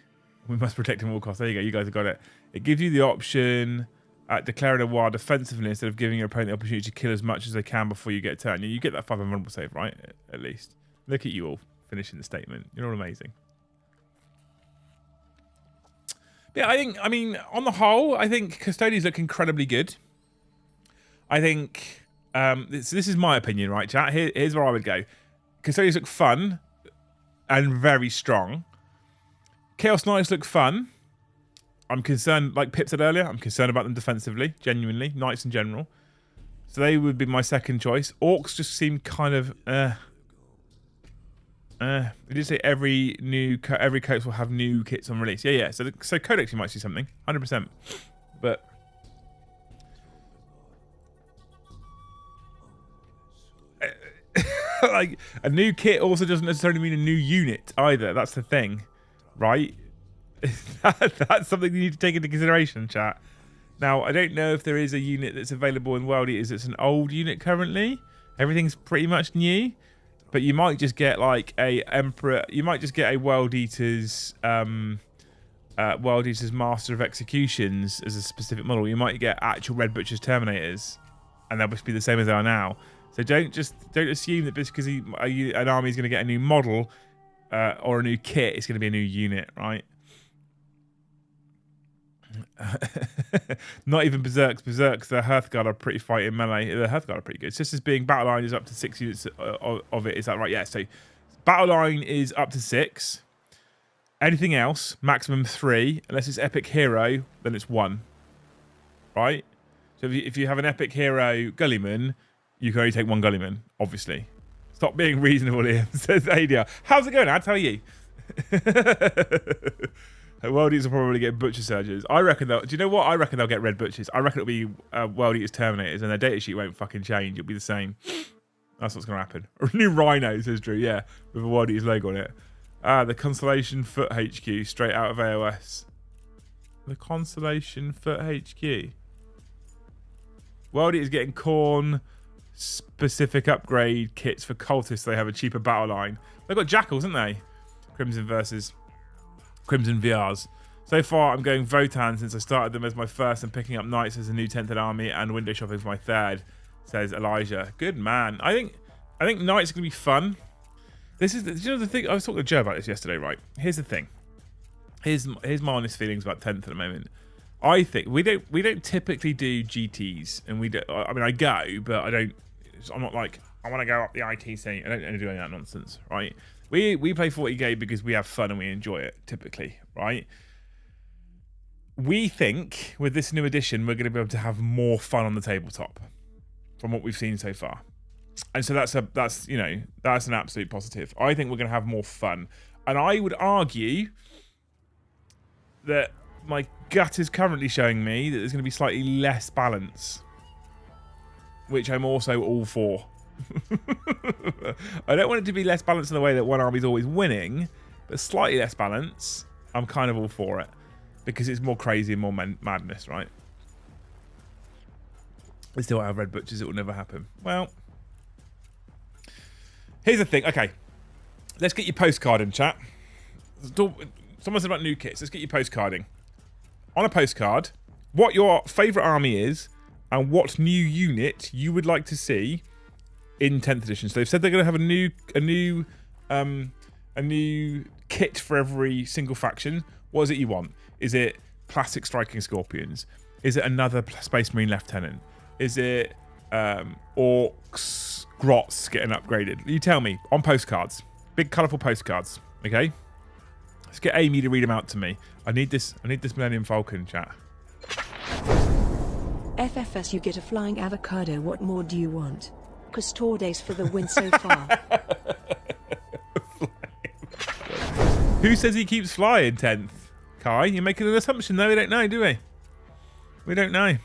We must protect him at all costs. There you go. You guys have got it. It gives you the option at declaring a war defensively instead of giving your opponent the opportunity to kill as much as they can before you get a turn. You get that 5 invulnerable save, right? At least. Look at you all finishing the statement. You're all amazing. Yeah, I mean, on the whole, I think Custodians look incredibly good. I think, this is my opinion, right, chat? Here's where I would go. Custodians look fun and very strong. Chaos Knights look fun. I'm concerned, like Pip said earlier, I'm concerned about them defensively, genuinely, Knights in general. So they would be my second choice. Orks just seem kind of, we did say every codex will have new kits on release. Yeah. So codex you might see something, 100%. But like a new kit also doesn't necessarily mean a new unit either. That's the thing, right? That's something you need to take into consideration, chat. Now, I don't know if there is a unit that's available in World Eaters that's an old unit currently. Everything's pretty much new. But you might just get like a Emperor. You might just get a World Eaters Master of Executions as a specific model. You might get actual Red Butchers Terminators, and they'll just be the same as they are now. So don't assume that just because an army is going to get a new model or a new kit, it's going to be a new unit, right? Not even Berserks. The Hearthguard are pretty fighting melee. The Hearthguard are pretty good. Just as being Battle Line is up to 6 units of it. Is that right? Yeah. So Battle Line is up to 6. Anything else, maximum 3. Unless it's Epic Hero, then it's 1. Right? So if you have an Epic Hero Gullyman, you can only take 1 Gullyman, obviously. Stop being reasonable here, says Adia. How's it going, Ad? How are you? World Eaters will probably get Butcher Surges. I reckon do you know what? I reckon they'll get Red Butchers. I reckon it'll be World Eaters Terminators, and their data sheet won't fucking change. It'll be the same. That's what's going to happen. Or a new Rhino, says Drew. Yeah, with a World Eaters logo on it. The Constellation Foot HQ, straight out of AOS. The Constellation Foot HQ. World Eaters getting Khorne specific upgrade kits for cultists. So they have a cheaper battle line. They've got Jackals, haven't they? Crimson versus Crimson VRs. So far, I'm going Votan since I started them as my first and picking up Knights as a new 10th army and window shopping for my third, says Elijah. Good man. I think Knights are going to be fun. This is the thing. I was talking to Joe about this yesterday, right? Here's the thing. Here's my honest feelings about 10th at the moment. I think we don't typically do GTs, and we don't. I mean, I go, but I don't. I'm not like I want to go up the IT scene. I don't do any of that nonsense, right? We play 40k because we have fun and we enjoy it, typically, right? We think with this new edition, we're going to be able to have more fun on the tabletop from what we've seen so far. And so that's an absolute positive. I think we're going to have more fun. And I would argue that my gut is currently showing me that there's going to be slightly less balance, which I'm also all for. I don't want it to be less balanced in the way that one army's always winning, but slightly less balance. I'm kind of all for it because it's more crazy and more madness, right? They still have Red Butchers. It will never happen. Well, here's the thing. Okay, let's get your postcard in, chat. Someone said about new kits. Let's get your postcarding. On a postcard, what your favourite army is and what new unit you would like to see in 10th edition. So they've said they're going to have a new kit for every single faction. What is it you want? Is it classic striking Scorpions? Is it another Space Marine Lieutenant? Is it Orks, Grots getting upgraded? You tell me. On postcards. Big colourful postcards. Okay? Let's get Amy to read them out to me. I need this Millennium Falcon, chat. FFS, you get a flying avocado. What more do you want? Custodes for the win so far. Who says he keeps flying 10th? Kai, you're making an assumption there. We don't know, do we? We don't know.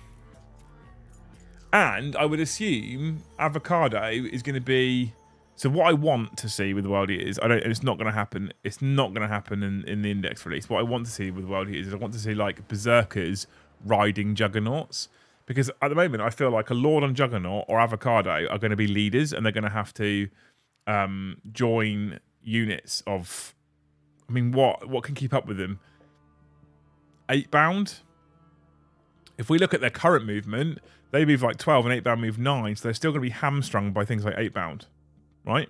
And I would assume avocado is going to be... So what I want to see with the World Eaters, it's not going to happen. It's not going to happen in the index release. What I want to see with the World Eaters is I want to see like berserkers riding juggernauts. Because at the moment, I feel like a Lord on Juggernaut or Avocado are going to be leaders, and they're going to have to join units of... I mean, what can keep up with them? 8-bound? If we look at their current movement, they move like 12 and 8-bound move 9, so they're still going to be hamstrung by things like 8-bound, right?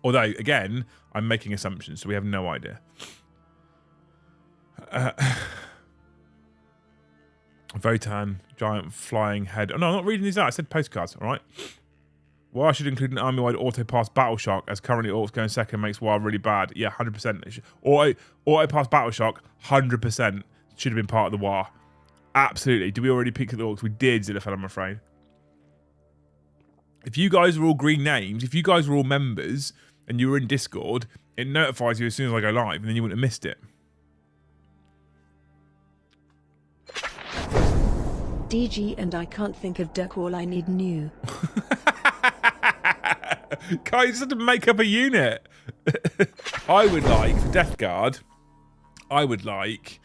Although, again, I'm making assumptions, so we have no idea. Votan, giant flying head. Oh, no, I'm not reading these out. I said postcards, all right? Well, I should include an army-wide auto-pass battle shock, as currently Orcs going second makes WoW really bad. Yeah, 100%. Auto-pass battle shock, 100% should have been part of the WoW. Absolutely. Did we already pick the Orcs? We did, Zilifel, I'm afraid. If you guys are all green names, if you guys were all members, and you were in Discord, it notifies you as soon as I go live, and then you wouldn't have missed it. DG and I can't think of duck. All I need new. Guys, you just have to make up a unit. I would like, for Death Guard, I would like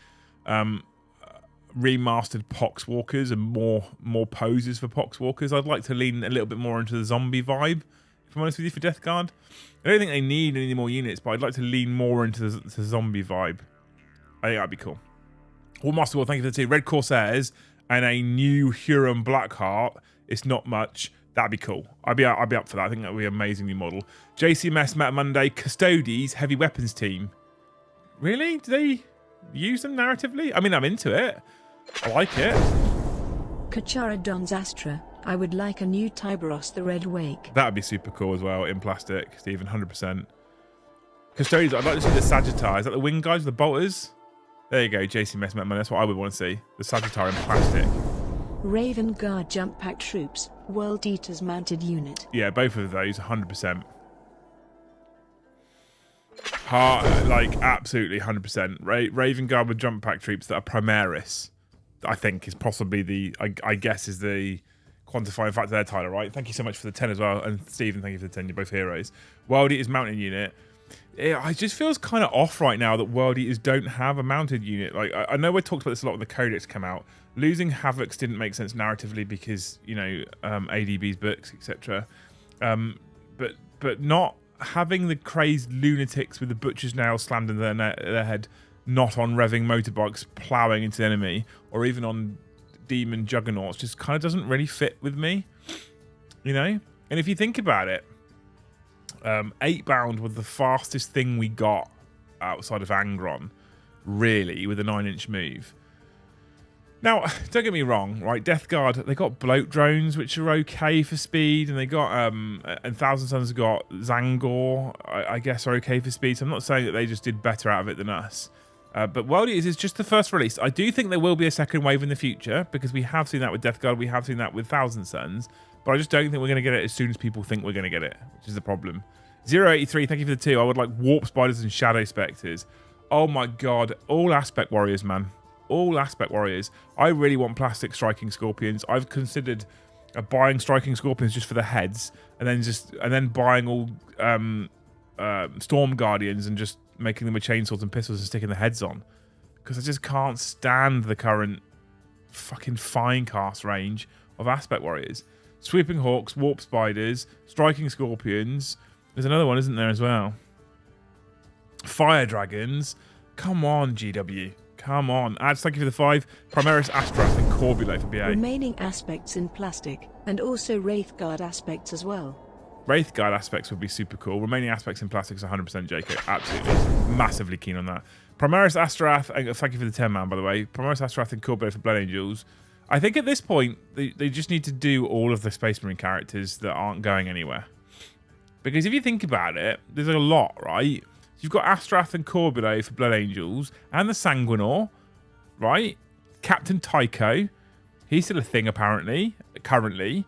remastered Poxwalkers and more poses for Poxwalkers. I'd like to lean a little bit more into the zombie vibe, if I'm honest with you, for Death Guard. I don't think they need any more units, but I'd like to lean more into the zombie vibe. I think that'd be cool. All Master World, thank you for the 2. Red Corsairs and a new Huron Blackheart. It's not much. That'd be cool. I'd be up for that. I think that would be an amazing new model. JCMS Meta Monday. Custodes Heavy Weapons Team. Really? Do they use them narratively? I mean, I'm into it. I like it. Kachara Don's Astra. I would like a new Tiberos the Red Wake. That'd be super cool as well in plastic, Stephen. 100%. Custodes. I'd like to see the Sagittars. Is that the wing guys, the bolters? There you go, JCMS Meta Monday. That's what I would want to see. The Sagittar in plastic. Raven Guard Jump Pack Troops, World Eaters Mounted Unit. Yeah, both of those, 100%. Like, absolutely 100%. Raven Guard with Jump Pack Troops that are Primaris, I think, is possibly the, I guess, is the quantifying factor there, Tyler, right? Thank you so much for the 10 as well. And Stephen, thank you for the 10. You're both heroes. World Eaters Mounted Unit. It just feels kind of off right now that World Eaters don't have a mounted unit. Like, I know we talked about this a lot when the Codex came out. Losing Havocs didn't make sense narratively because, you know, ADB's books, etc. But not having the crazed lunatics with the butcher's nail slammed in their head, not on revving motorbikes ploughing into the enemy, or even on demon juggernauts, just kind of doesn't really fit with me, you know. And if you think about it, 8-bound was the fastest thing we got outside of Angron, really, with a 9-inch move. Now, don't get me wrong, right? Death Guard, they got bloat drones, which are okay for speed, and they got, and Thousand Sons got Zangor, I guess, are okay for speed. So I'm not saying that they just did better out of it than us. But World Eaters is just the first release. I do think there will be a second wave in the future, because we have seen that with Death Guard, we have seen that with Thousand Sons, but I just don't think we're going to get it as soon as people think we're going to get it, which is the problem. 083, thank you for the 2. I would like Warp Spiders and Shadow Spectres. Oh my god, all Aspect Warriors, man. All Aspect Warriors. I really want plastic Striking Scorpions. I've considered buying Striking Scorpions just for the heads, and then buying all Storm Guardians and just making them with chainsaws and pistols and sticking the heads on, because I just can't stand the current fucking Finecast range of Aspect Warriors. Sweeping Hawks, Warp Spiders, Striking Scorpions. There's another one, isn't there, as well? Fire Dragons. Come on, GW. Come on. Ads, thank you for the 5. Primaris Astrath and Corbulo for BA. Remaining aspects in plastic, and also Wraith Guard aspects as well. Wraith Guard aspects would be super cool. Remaining aspects in plastics 100% Jacob. Absolutely. Massively keen on that. Primaris Astrath, thank you for the 10 man, by the way. Primaris Astrath and Corbeau for Blood Angels. I think at this point, they just need to do all of the Space Marine characters that aren't going anywhere. Because if you think about it, there's a lot, right? You've got Astrath and Corbeau for Blood Angels, and the Sanguinor, right? Captain Tycho. He's still a thing, apparently, currently.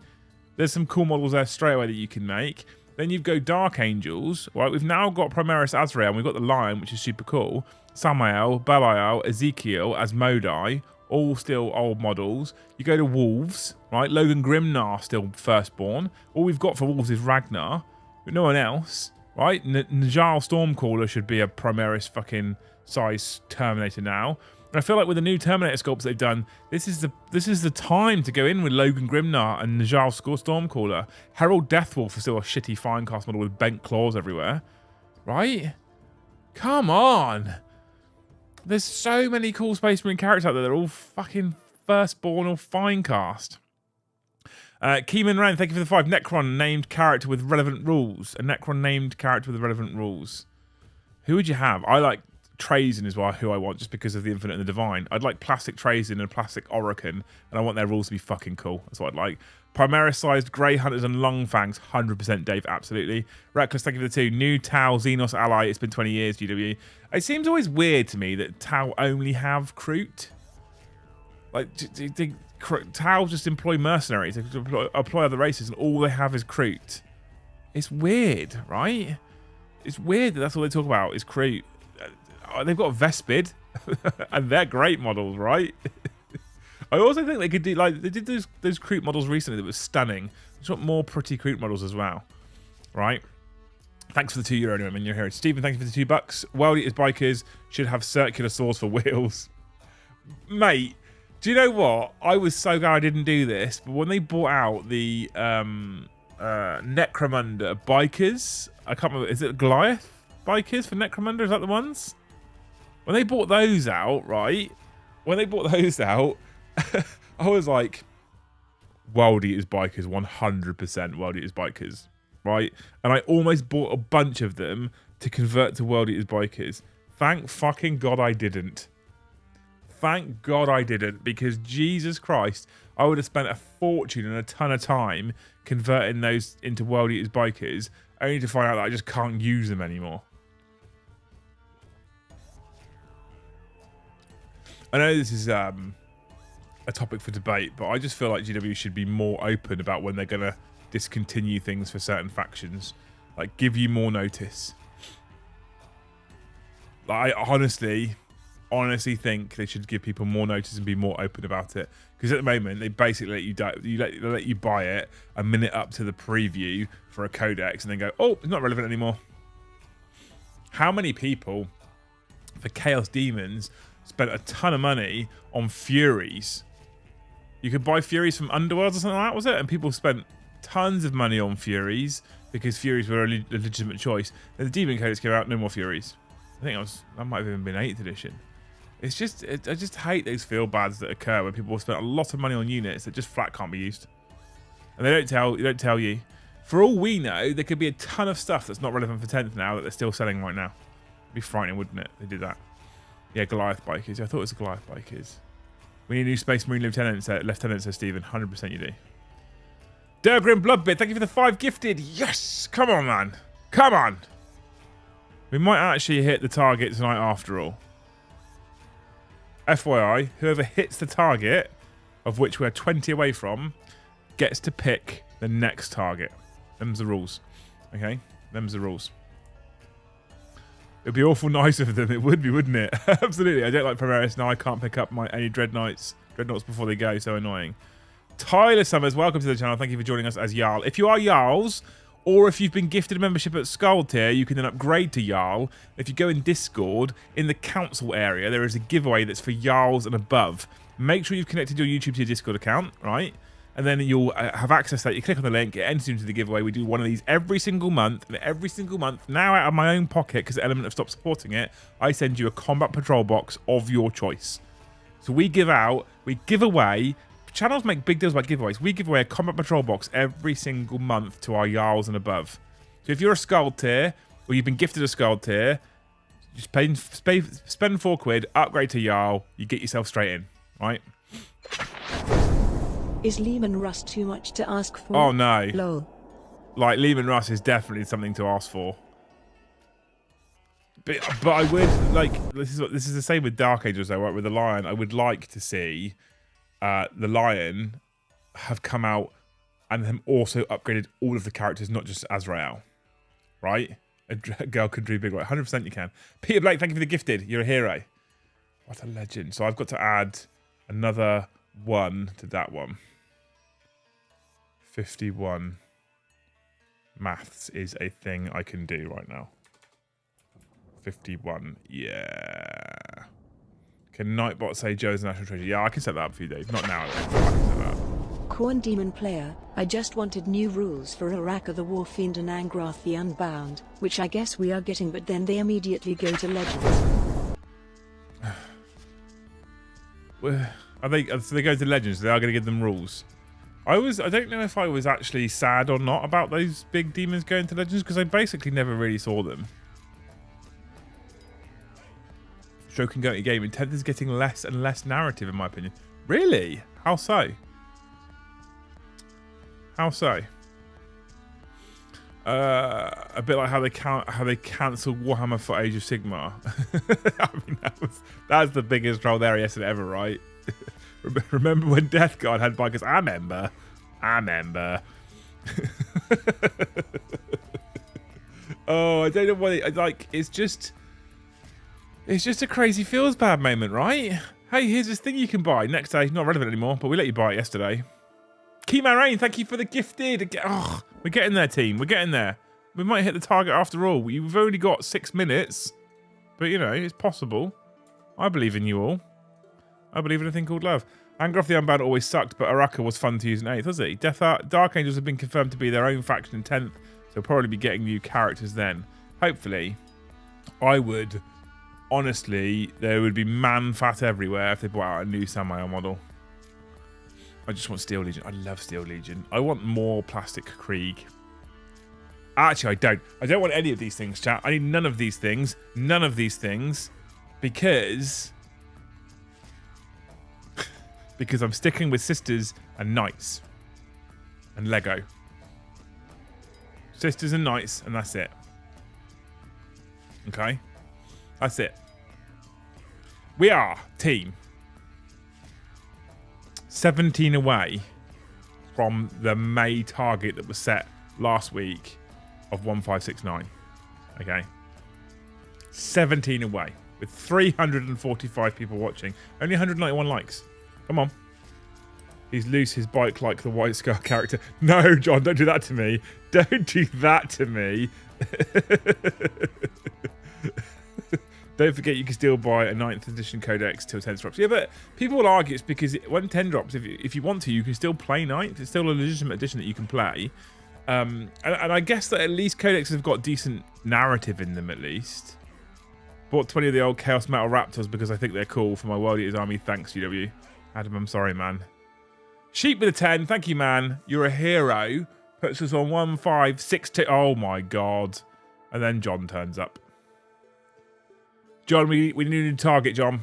There's some cool models there straight away that you can make. Then you've got Dark Angels, right? We've now got Primaris Azrael, and we've got the Lion, which is super cool. Samael, Belial, Ezekiel, Asmodai, all still old models. You go to Wolves, right? Logan Grimnar, still firstborn. All we've got for Wolves is Ragnar, but no one else, right? Najal Stormcaller should be a Primaris fucking size Terminator now. And I feel like with the new Terminator sculpts they've done, this is the time to go in with Logan Grimnar and Najal Stormcaller. Herald Deathwolf is still a shitty Finecast model with bent claws everywhere, right? Come on. There's so many cool Space Marine characters out there. They're all fucking firstborn or Finecast. Keeman Ran, thank you for the 5. Necron named character with relevant rules. A Necron named character with relevant rules. Who would you have? I like Trazyn is who I want, just because of the Infinite and the Divine. I'd like plastic Trazyn and a plastic Orokin, and I want their rules to be fucking cool. That's what I'd like. Primaris-sized Grey Hunters and Longfangs, 100% Dave, absolutely. Reckless, thank you for the 2. New Tau Xenos ally, it's been 20 years, GW. It seems always weird to me that Tau only have Kroot. Like, Tau just employ mercenaries, they employ other races, and all they have is Kroot. It's weird, right? It's weird that that's all they talk about is Kroot. They've got Vespid, and they're great models, right? I also think they could do, like, they did those Kroot models recently that was stunning. There's got more pretty Kroot models as well, right? Thanks for the €2 anyway, man. You're here. Stephen, thank you for the $2. World Eaters Bikers should have circular saws for wheels. Mate, do you know what? I was so glad I didn't do this, but when they brought out the Necromunda Bikers, I can't remember, is it Goliath Bikers for Necromunda? Is that the ones? When they brought those out, right? When they brought those out, I was like, World Eaters Bikers, 100% World Eaters Bikers, right? And I almost bought a bunch of them to convert to World Eaters Bikers. Thank fucking God I didn't. Thank God I didn't, because Jesus Christ, I would have spent a fortune and a ton of time converting those into World Eaters Bikers, only to find out that I just can't use them anymore. I know this is a topic for debate, but I just feel like GW should be more open about when they're going to discontinue things for certain factions. Like, give you more notice. Like, I honestly think they should give people more notice and be more open about it. Because at the moment, they basically let you buy it a minute up to the preview for a codex and then go, oh, it's not relevant anymore. How many people for Chaos Demons spent a ton of money on Furies? You could buy Furies from Underworlds or something like that, was it? And people spent tons of money on Furies because Furies were a legitimate choice. Then the Demon Codex came out, no more Furies. I think that might have even been 8th edition. It's just, I just hate those feel bads that occur when people spend a lot of money on units that just flat can't be used. And they don't tell you. For all we know, there could be a ton of stuff that's not relevant for 10th now that they're still selling right now. It'd be frightening, wouldn't it? They did that. Yeah, Goliath Bikers. I thought it was Goliath Bikers. We need a new Space Marine Lieutenant, says Stephen. 100% you do. Durgrim Bloodbit, thank you for the 5 gifted. Yes! Come on, man. Come on. We might actually hit the target tonight after all. FYI, whoever hits the target, of which we're 20 away from, gets to pick the next target. Them's the rules. Okay? Them's the rules. It'd be awful nice of them. It would be, wouldn't it? Absolutely. I don't like Primaris. Now I can't pick up any Dreadnoughts before they go. So annoying. Tyler Summers, welcome to the channel. Thank you for joining us as Jarl. If you are Jarls, or if you've been gifted a membership at Skull tier, you can then upgrade to Jarl. If you go in Discord, in the council area, there is a giveaway that's for Jarls and above. Make sure you've connected your YouTube to your Discord account, right? And then you'll have access to that. You click on the link, it enters you into the giveaway. We do one of these every single month. And every single month, now out of my own pocket, because the Element have stopped supporting it, I send you a combat patrol box of your choice. So we give away channels make big deals about giveaways. We give away a combat patrol box every single month to our Jarls and above. So if you're a Skull tier, or you've been gifted a Skull tier, just spend £4, upgrade to Jarl, you get yourself straight in, right? Is Lehman Russ too much to ask for? Oh no. Lol. Like, Lehman Russ is definitely something to ask for. But I would, like, this is the same with Dark Angels though, right? With the Lion, I would like to see the Lion have come out and then also upgraded all of the characters, not just Azrael, right? A girl can dream big, right? 100% you can. Peter Blake, thank you for the gifted. You're a hero. What a legend. So I've got to add another 1 to that one. 51. Maths is a thing I can do right now. 51. Yeah. Can Nightbot say Joe's a national treasure? Yeah, I can set that up for you, Dave. Not now. I can set that up. Corn Demon player, I just wanted new rules for Araka the Warfiend and Angrath the Unbound, which I guess we are getting, but then they immediately go to Legends. So they go to Legends, they are going to give them rules. I don't know if I was actually sad or not about those big demons going to Legends, because I basically never really saw them. Stroking Goaty Game, Intent is getting less and less narrative in my opinion. Really? How so? How so? A bit like how they cancelled Warhammer for Age of Sigmar. I mean, that's the biggest troll there yesterday ever, right? Remember when Death Guard had bikers? I remember. Oh, I don't know what it's just a crazy feels bad moment, right? Hey, here's this thing you can buy. Next day, not relevant anymore, but we let you buy it yesterday. Keyman Rain, thank you for the gifted. Oh, we're getting there, team. We're getting there. We might hit the target after all. We've only got 6 minutes, but you know, it's possible. I believe in you all. I believe in a thing called love. Angrath the Unbound always sucked, but Araka was fun to use in 8th, was he? Dark Angels have been confirmed to be their own faction in 10th, so we'll probably be getting new characters then. Hopefully. I would, honestly, there would be man fat everywhere if they brought out a new Samurai model. I just want Steel Legion. I love Steel Legion. I want more Plastic Krieg. Actually, I don't. I don't want any of these things, chat. I need none of these things. None of these things. Because I'm sticking with Sisters and Knights. And Lego. Sisters and Knights, and that's it. Okay? That's it. We are, team, 17 away from the May target that was set last week of 1569. Okay? 17 away. With 345 people watching. Only 191 likes. Come on. He's loose his bike like the White Scar character. No, John, don't do that to me. Don't do that to me. Don't forget you can still buy a 9th edition codex till 10 drops. Yeah, but people will argue it's because when 10 drops, if you want to, you can still play 9th. It's still a legitimate edition that you can play. And I guess that at least codexes have got decent narrative in them at least. Bought 20 of the old Chaos Metal Raptors because I think they're cool for my World Eaters army. Thanks, GW. Adam, I'm sorry, man. Sheep with a 10. Thank you, man. You're a hero. Puts us on 1562. Oh, my God. And then John turns up. John, we need a new target, John.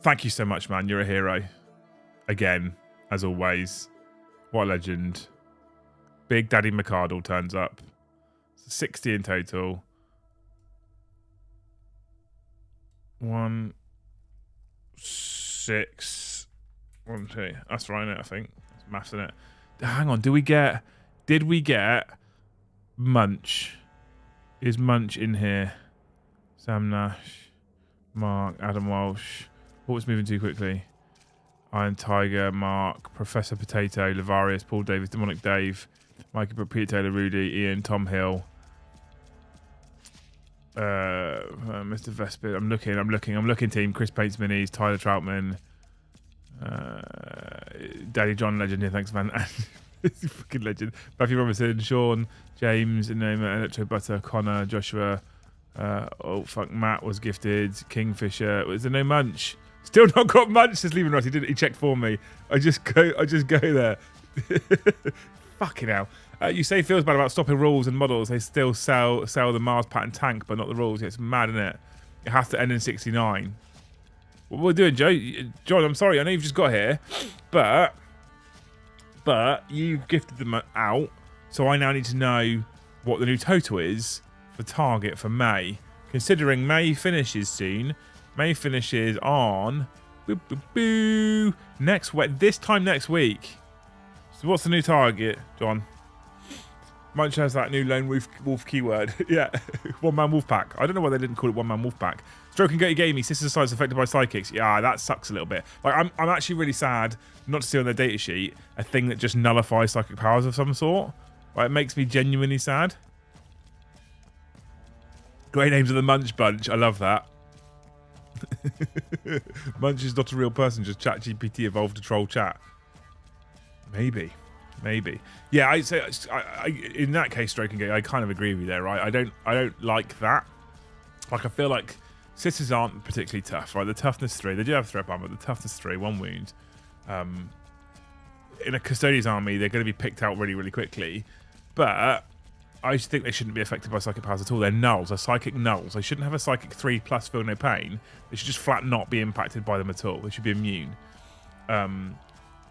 Thank you so much, man. You're a hero. Again, as always. What a legend. Big Daddy McCardle turns up. 60 in total. 1, 6, 1, 2. That's right, innit, I think. That's maths, innit? Hang on, did we get Munch? Is Munch in here? Sam Nash, Mark, Adam Walsh. What was moving too quickly? Iron Tiger, Mark, Professor Potato, Lavarius, Paul Davis, Demonic Dave, Mikey Brook, Peter Taylor, Rudy, Ian, Tom Hill, Mr. Vespid. I'm looking, team. Chris Paints Minis, Tyler Troutman, Daddy John Legend here. Thanks, man. He's a fucking legend. Matthew Robinson, Sean, James, Enoma, Electro Butter, Connor, Joshua. Matt was gifted. Kingfisher. Was there no Munch? Still not got much, says Leaving Ross. He checked for me. I just go there. Fucking hell. You say feels bad about stopping rules and models. They still sell the Mars pattern tank, but not the rules. It's mad, isn't it? It has to end in 69. What we're doing, Joe? John, I'm sorry. I know you've just got here, but you gifted them out, so I now need to know what the new total is for target for May. Considering May finishes soon. May finishes on this time next week. So what's the new target, John? Munch has that new lone wolf keyword. Yeah, one man wolf pack. I don't know why they didn't call it one man wolf pack. Stroke and Goaty Gamey, Sisters of Silence affected by psychics. Yeah, that sucks a little bit. Like I'm actually really sad not to see on their data sheet a thing that just nullifies psychic powers of some sort. Like, it makes me genuinely sad. Great names of the Munch Bunch. I love that. Munch is not a real person, just ChatGPT evolved to troll chat. Maybe. Yeah, I say in that case, Stroke and Gate, I kind of agree with you there, right? I don't like that. Like, I feel like Sisters aren't particularly tough, right? The toughness 3, they do have threat armor, but the toughness 3, 1 wound. In a Custodians army, they're going to be picked out really, really quickly. But I just think they shouldn't be affected by psychic powers at all. They're nulls. They're psychic nulls. They shouldn't have a psychic 3 plus feel no pain. They should just flat not be impacted by them at all. They should be immune.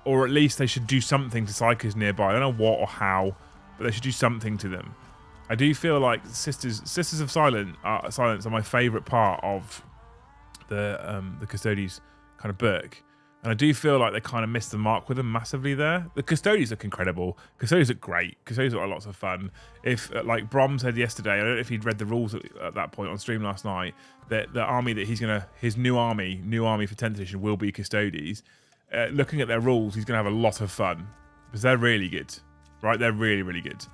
Or at least they should do something to psychers nearby. I don't know what or how, but they should do something to them. I do feel like Sisters of Silence are my favourite part of the Custodes kind of book. And I do feel like they kind of missed the mark with them massively there. The Custodes look incredible. Custodes look great. Custodes are lots of fun. If, like Brom said yesterday, I don't know if he'd read the rules at that point on stream last night, that the army that his new army for 10th edition will be Custodes. Looking at their rules, he's going to have a lot of fun. Because they're really good. Right? They're really, really good.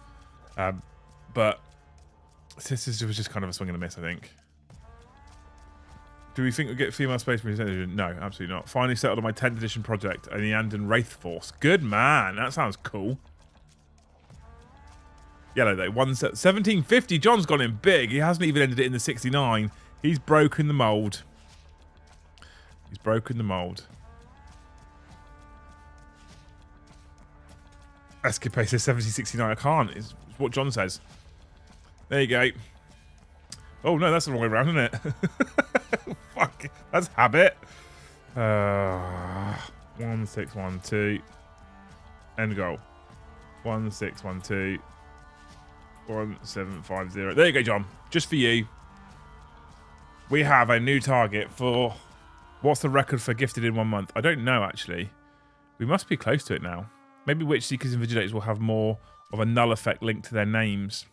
But Sisters was just kind of a swing and a miss, I think. Do we think we'll get female space marines? No, absolutely not. Finally settled on my 10th edition project, a Neandan Wraith Force. Good man, that sounds cool. Yellow though, 1750. John's gone in big. He hasn't even ended it in the 69. He's broken the mold. He's broken the mold. Escapade says 1769. I can't. It's what John says. There you go. Oh no, that's the wrong way around, isn't it? Fuck, that's habit. 1612. End goal. 1612. 1750. There you go, John. Just for you. We have a new target for... What's the record for gifted in 1 month? I don't know, actually. We must be close to it now. Maybe Witch Seekers and Vigilators will have more of a null effect linked to their names.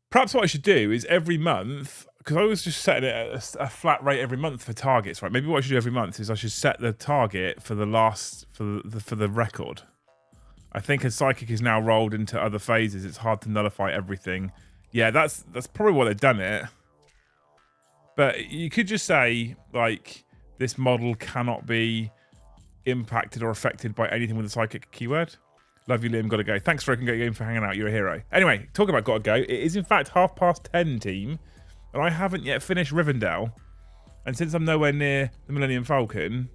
Perhaps what I should do is every month, because I was just setting it at a flat rate every month for targets, right? Maybe what I should do every month is I should set the target for the record. I think as Psychic is now rolled into other phases, it's hard to nullify everything. Yeah, that's probably why they've done it. But you could just say, like, this model cannot be impacted or affected by anything with a Psychic keyword. Love you, Liam. Gotta go. Thanks, Stroke Game, for hanging out. You're a hero. Anyway, talking about gotta go, it is in fact 10:30, team, and I haven't yet finished Rivendell. And since I'm nowhere near the Millennium Falcon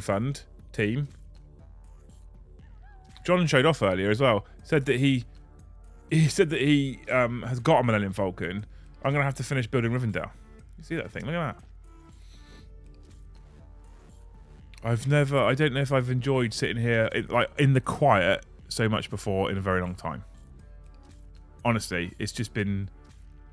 Fund team, John showed off earlier as well. Said that he has got a Millennium Falcon. I'm gonna have to finish building Rivendell. You see that thing? Look at that. I don't know if I've enjoyed sitting here in the quiet so much before in a very long time. Honestly, it's just been...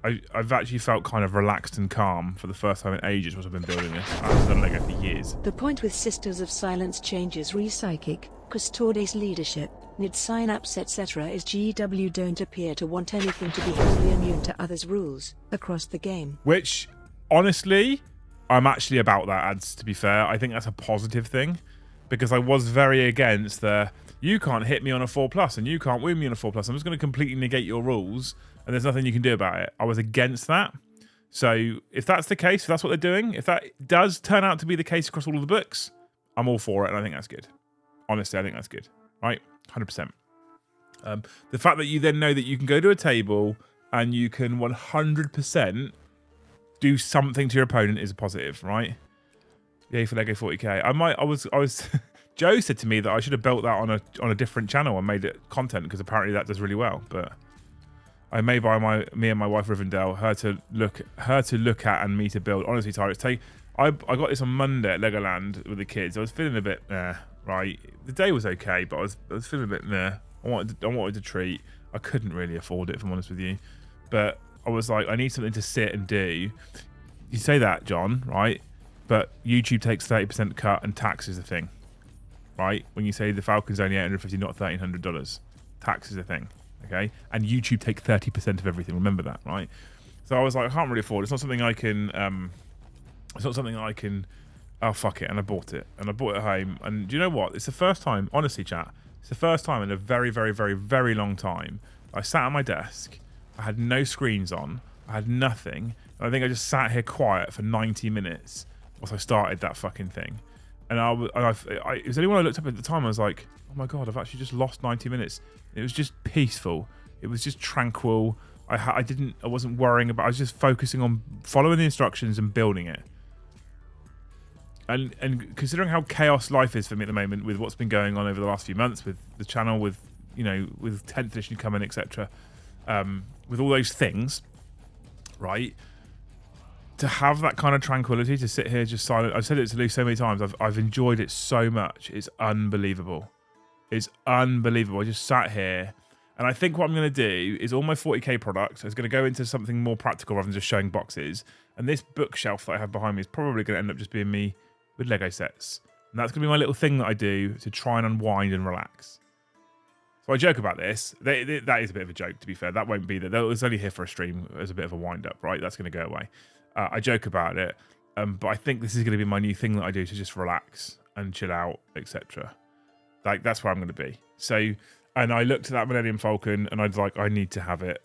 I've actually felt kind of relaxed and calm for the first time in ages once I've been building this. I haven't done Lego for years. The point with Sisters of Silence changes re-psychic, Custodes leadership, NID synapse etc. is GW don't appear to want anything to be wholly immune to others' rules across the game. Which, honestly... I'm actually about that, Ads, to be fair. I think that's a positive thing. Because I was very against the, you can't hit me on a 4+, and you can't win me on a 4+. I'm just going to completely negate your rules, and there's nothing you can do about it. I was against that. So, if that's the case, if that's what they're doing, if that does turn out to be the case across all of the books, I'm all for it, and I think that's good. Honestly, I think that's good. Right? 100%. The fact that you then know that you can go to a table, and you can 100% do something to your opponent is a positive, right? Yay for Lego 40k. I was Joe said to me that I should have built that on a different channel and made it content, because apparently that does really well. But I may buy me and my wife Rivendell, her to look at and me to build. Honestly, Tyler, I got this on Monday at Legoland with the kids. I was feeling a bit right. The day was okay, but I was feeling a bit I wanted to treat. I couldn't really afford it, if I'm honest with you. But I was like, I need something to sit and do. You say that, John, right? But YouTube takes 30% cut and tax is a thing, right? When you say the Falcon's only $850, not $1,300, tax is a thing, okay? And YouTube take 30% of everything. Remember that, right? So I was like, I can't really afford it. It's not something I can. It's not something I can. Oh fuck it! And I bought it, and I bought it home. And do you know what? It's the first time, honestly, chat. It's the first time in a very, very, very, very long time I sat at my desk. I had no screens on. I had nothing. And I think I just sat here quiet for 90 minutes once I started that fucking thing. And it was only when I looked up at the time I was like, oh my god, I've actually just lost 90 minutes. It was just peaceful. It was just tranquil. I wasn't worrying about. I was just focusing on following the instructions and building it. And considering how chaos life is for me at the moment, with what's been going on over the last few months, with the channel, with with 10th edition coming, etc., with all those things, right? To have that kind of tranquility, to sit here just silent. I've said it to Lou so many times. I've enjoyed it so much. It's unbelievable. It's unbelievable. I just sat here, and I think what I'm going to do is all my 40k products is going to go into something more practical rather than just showing boxes. And this bookshelf that I have behind me is probably going to end up just being me with Lego sets. And that's going to be my little thing that I do to try and unwind and relax. So I joke about this. That is a bit of a joke, to be fair. That won't be there. That was only here for a stream as a bit of a wind-up, right? That's going to go away. I joke about it. But I think this is going to be my new thing that I do to just relax and chill out, etc. Like, that's where I'm going to be. So, and I looked at that Millennium Falcon, and I was like, I need to have it.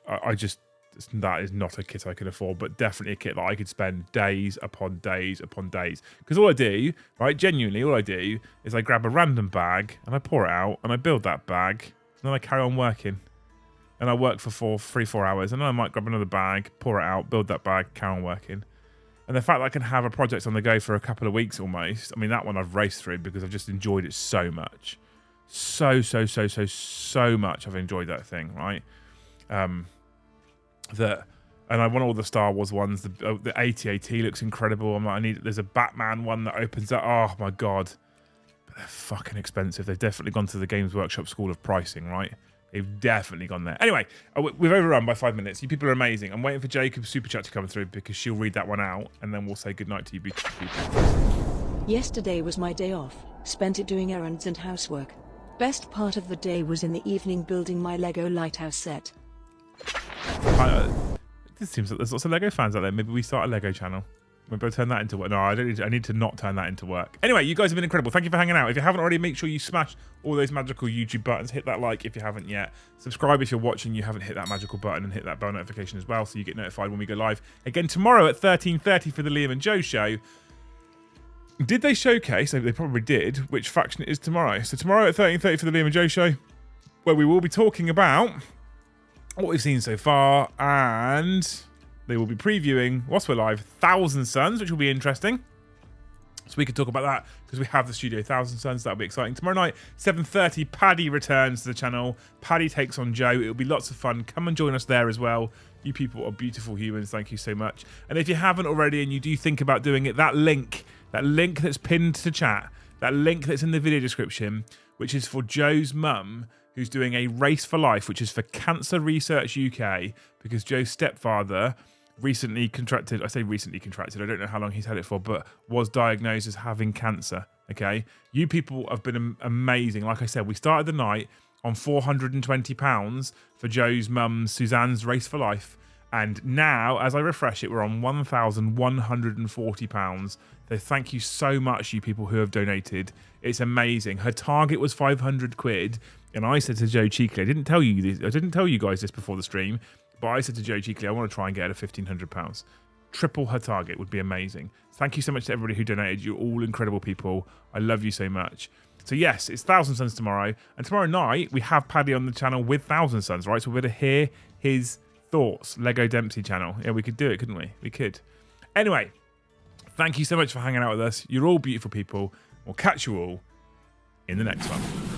That is not a kit I can afford, but definitely a kit that I could spend days upon days upon days. Because all I do, right, genuinely, all I do is I grab a random bag and I pour it out and I build that bag, and then I carry on working. And I work for 3-4 hours, and then I might grab another bag, pour it out, build that bag, carry on working. And the fact that I can have a project on the go for a couple of weeks almost, I mean, that one I've raced through because I've just enjoyed it so much. So much I've enjoyed that thing, right? And I want all the Star Wars ones. The AT-AT looks incredible. I'm like, there's a Batman one that opens up. Oh my god, but they're fucking expensive. They've definitely gone to the Games Workshop school of pricing, right? They've definitely gone there. Anyway, we've overrun by 5 minutes. You people are amazing. I'm waiting for Jacob's super chat to come through because she'll read that one out, and then we'll say goodnight to you beautiful people. Yesterday was my day off. Spent it doing errands and housework. Best part of the day was in the evening building my Lego lighthouse set. This seems like there's lots of Lego fans out there. Maybe we start a Lego channel. Maybe I'll turn that into work. No, I need to not turn that into work. Anyway, you guys have been incredible. Thank you for hanging out. If you haven't already, make sure you smash all those magical YouTube buttons. Hit that like if you haven't yet. Subscribe if you're watching. You haven't hit that magical button, and hit that bell notification as well, so you get notified when we go live again tomorrow at 13:30 for the Liam and Joe show. Did they showcase? They probably did. Which faction it is tomorrow? So tomorrow at 13:30 for the Liam and Joe show, where we will be talking about what we've seen so far, and they will be previewing, whilst we're live, Thousand Suns, which will be interesting. So we can talk about that because we have the studio Thousand Suns. That'll be exciting. Tomorrow night, 7:30, Paddy returns to the channel. Paddy takes on Joe. It'll be lots of fun. Come and join us there as well. You people are beautiful humans. Thank you so much. And if you haven't already and you do think about doing it, that link that's pinned to chat, that link that's in the video description, which is for Joe's mum, who's doing a race for life, which is for Cancer Research UK, because Joe's stepfather recently contracted, I say recently contracted, I don't know how long he's had it for, but was diagnosed as having cancer, okay? You people have been amazing. Like I said, we started the night on £420 for Joe's mum, Suzanne's Race for Life, and now, as I refresh it, we're on £1,140. So thank you so much, you people who have donated. It's amazing. Her target was 500 quid, and I said to Joe cheekily, I didn't tell you guys this before the stream, but I said to Joe cheekily, I want to try and get her £1,500. Triple her target would be amazing. Thank you so much to everybody who donated. You're all incredible people. I love you so much. So yes, it's Thousand Suns tomorrow. And tomorrow night, we have Paddy on the channel with Thousand Suns, right? So we're going to hear his thoughts. Lego Dempsey channel. Yeah, we could do it, couldn't we? We could. Anyway, thank you so much for hanging out with us. You're all beautiful people. We'll catch you all in the next one.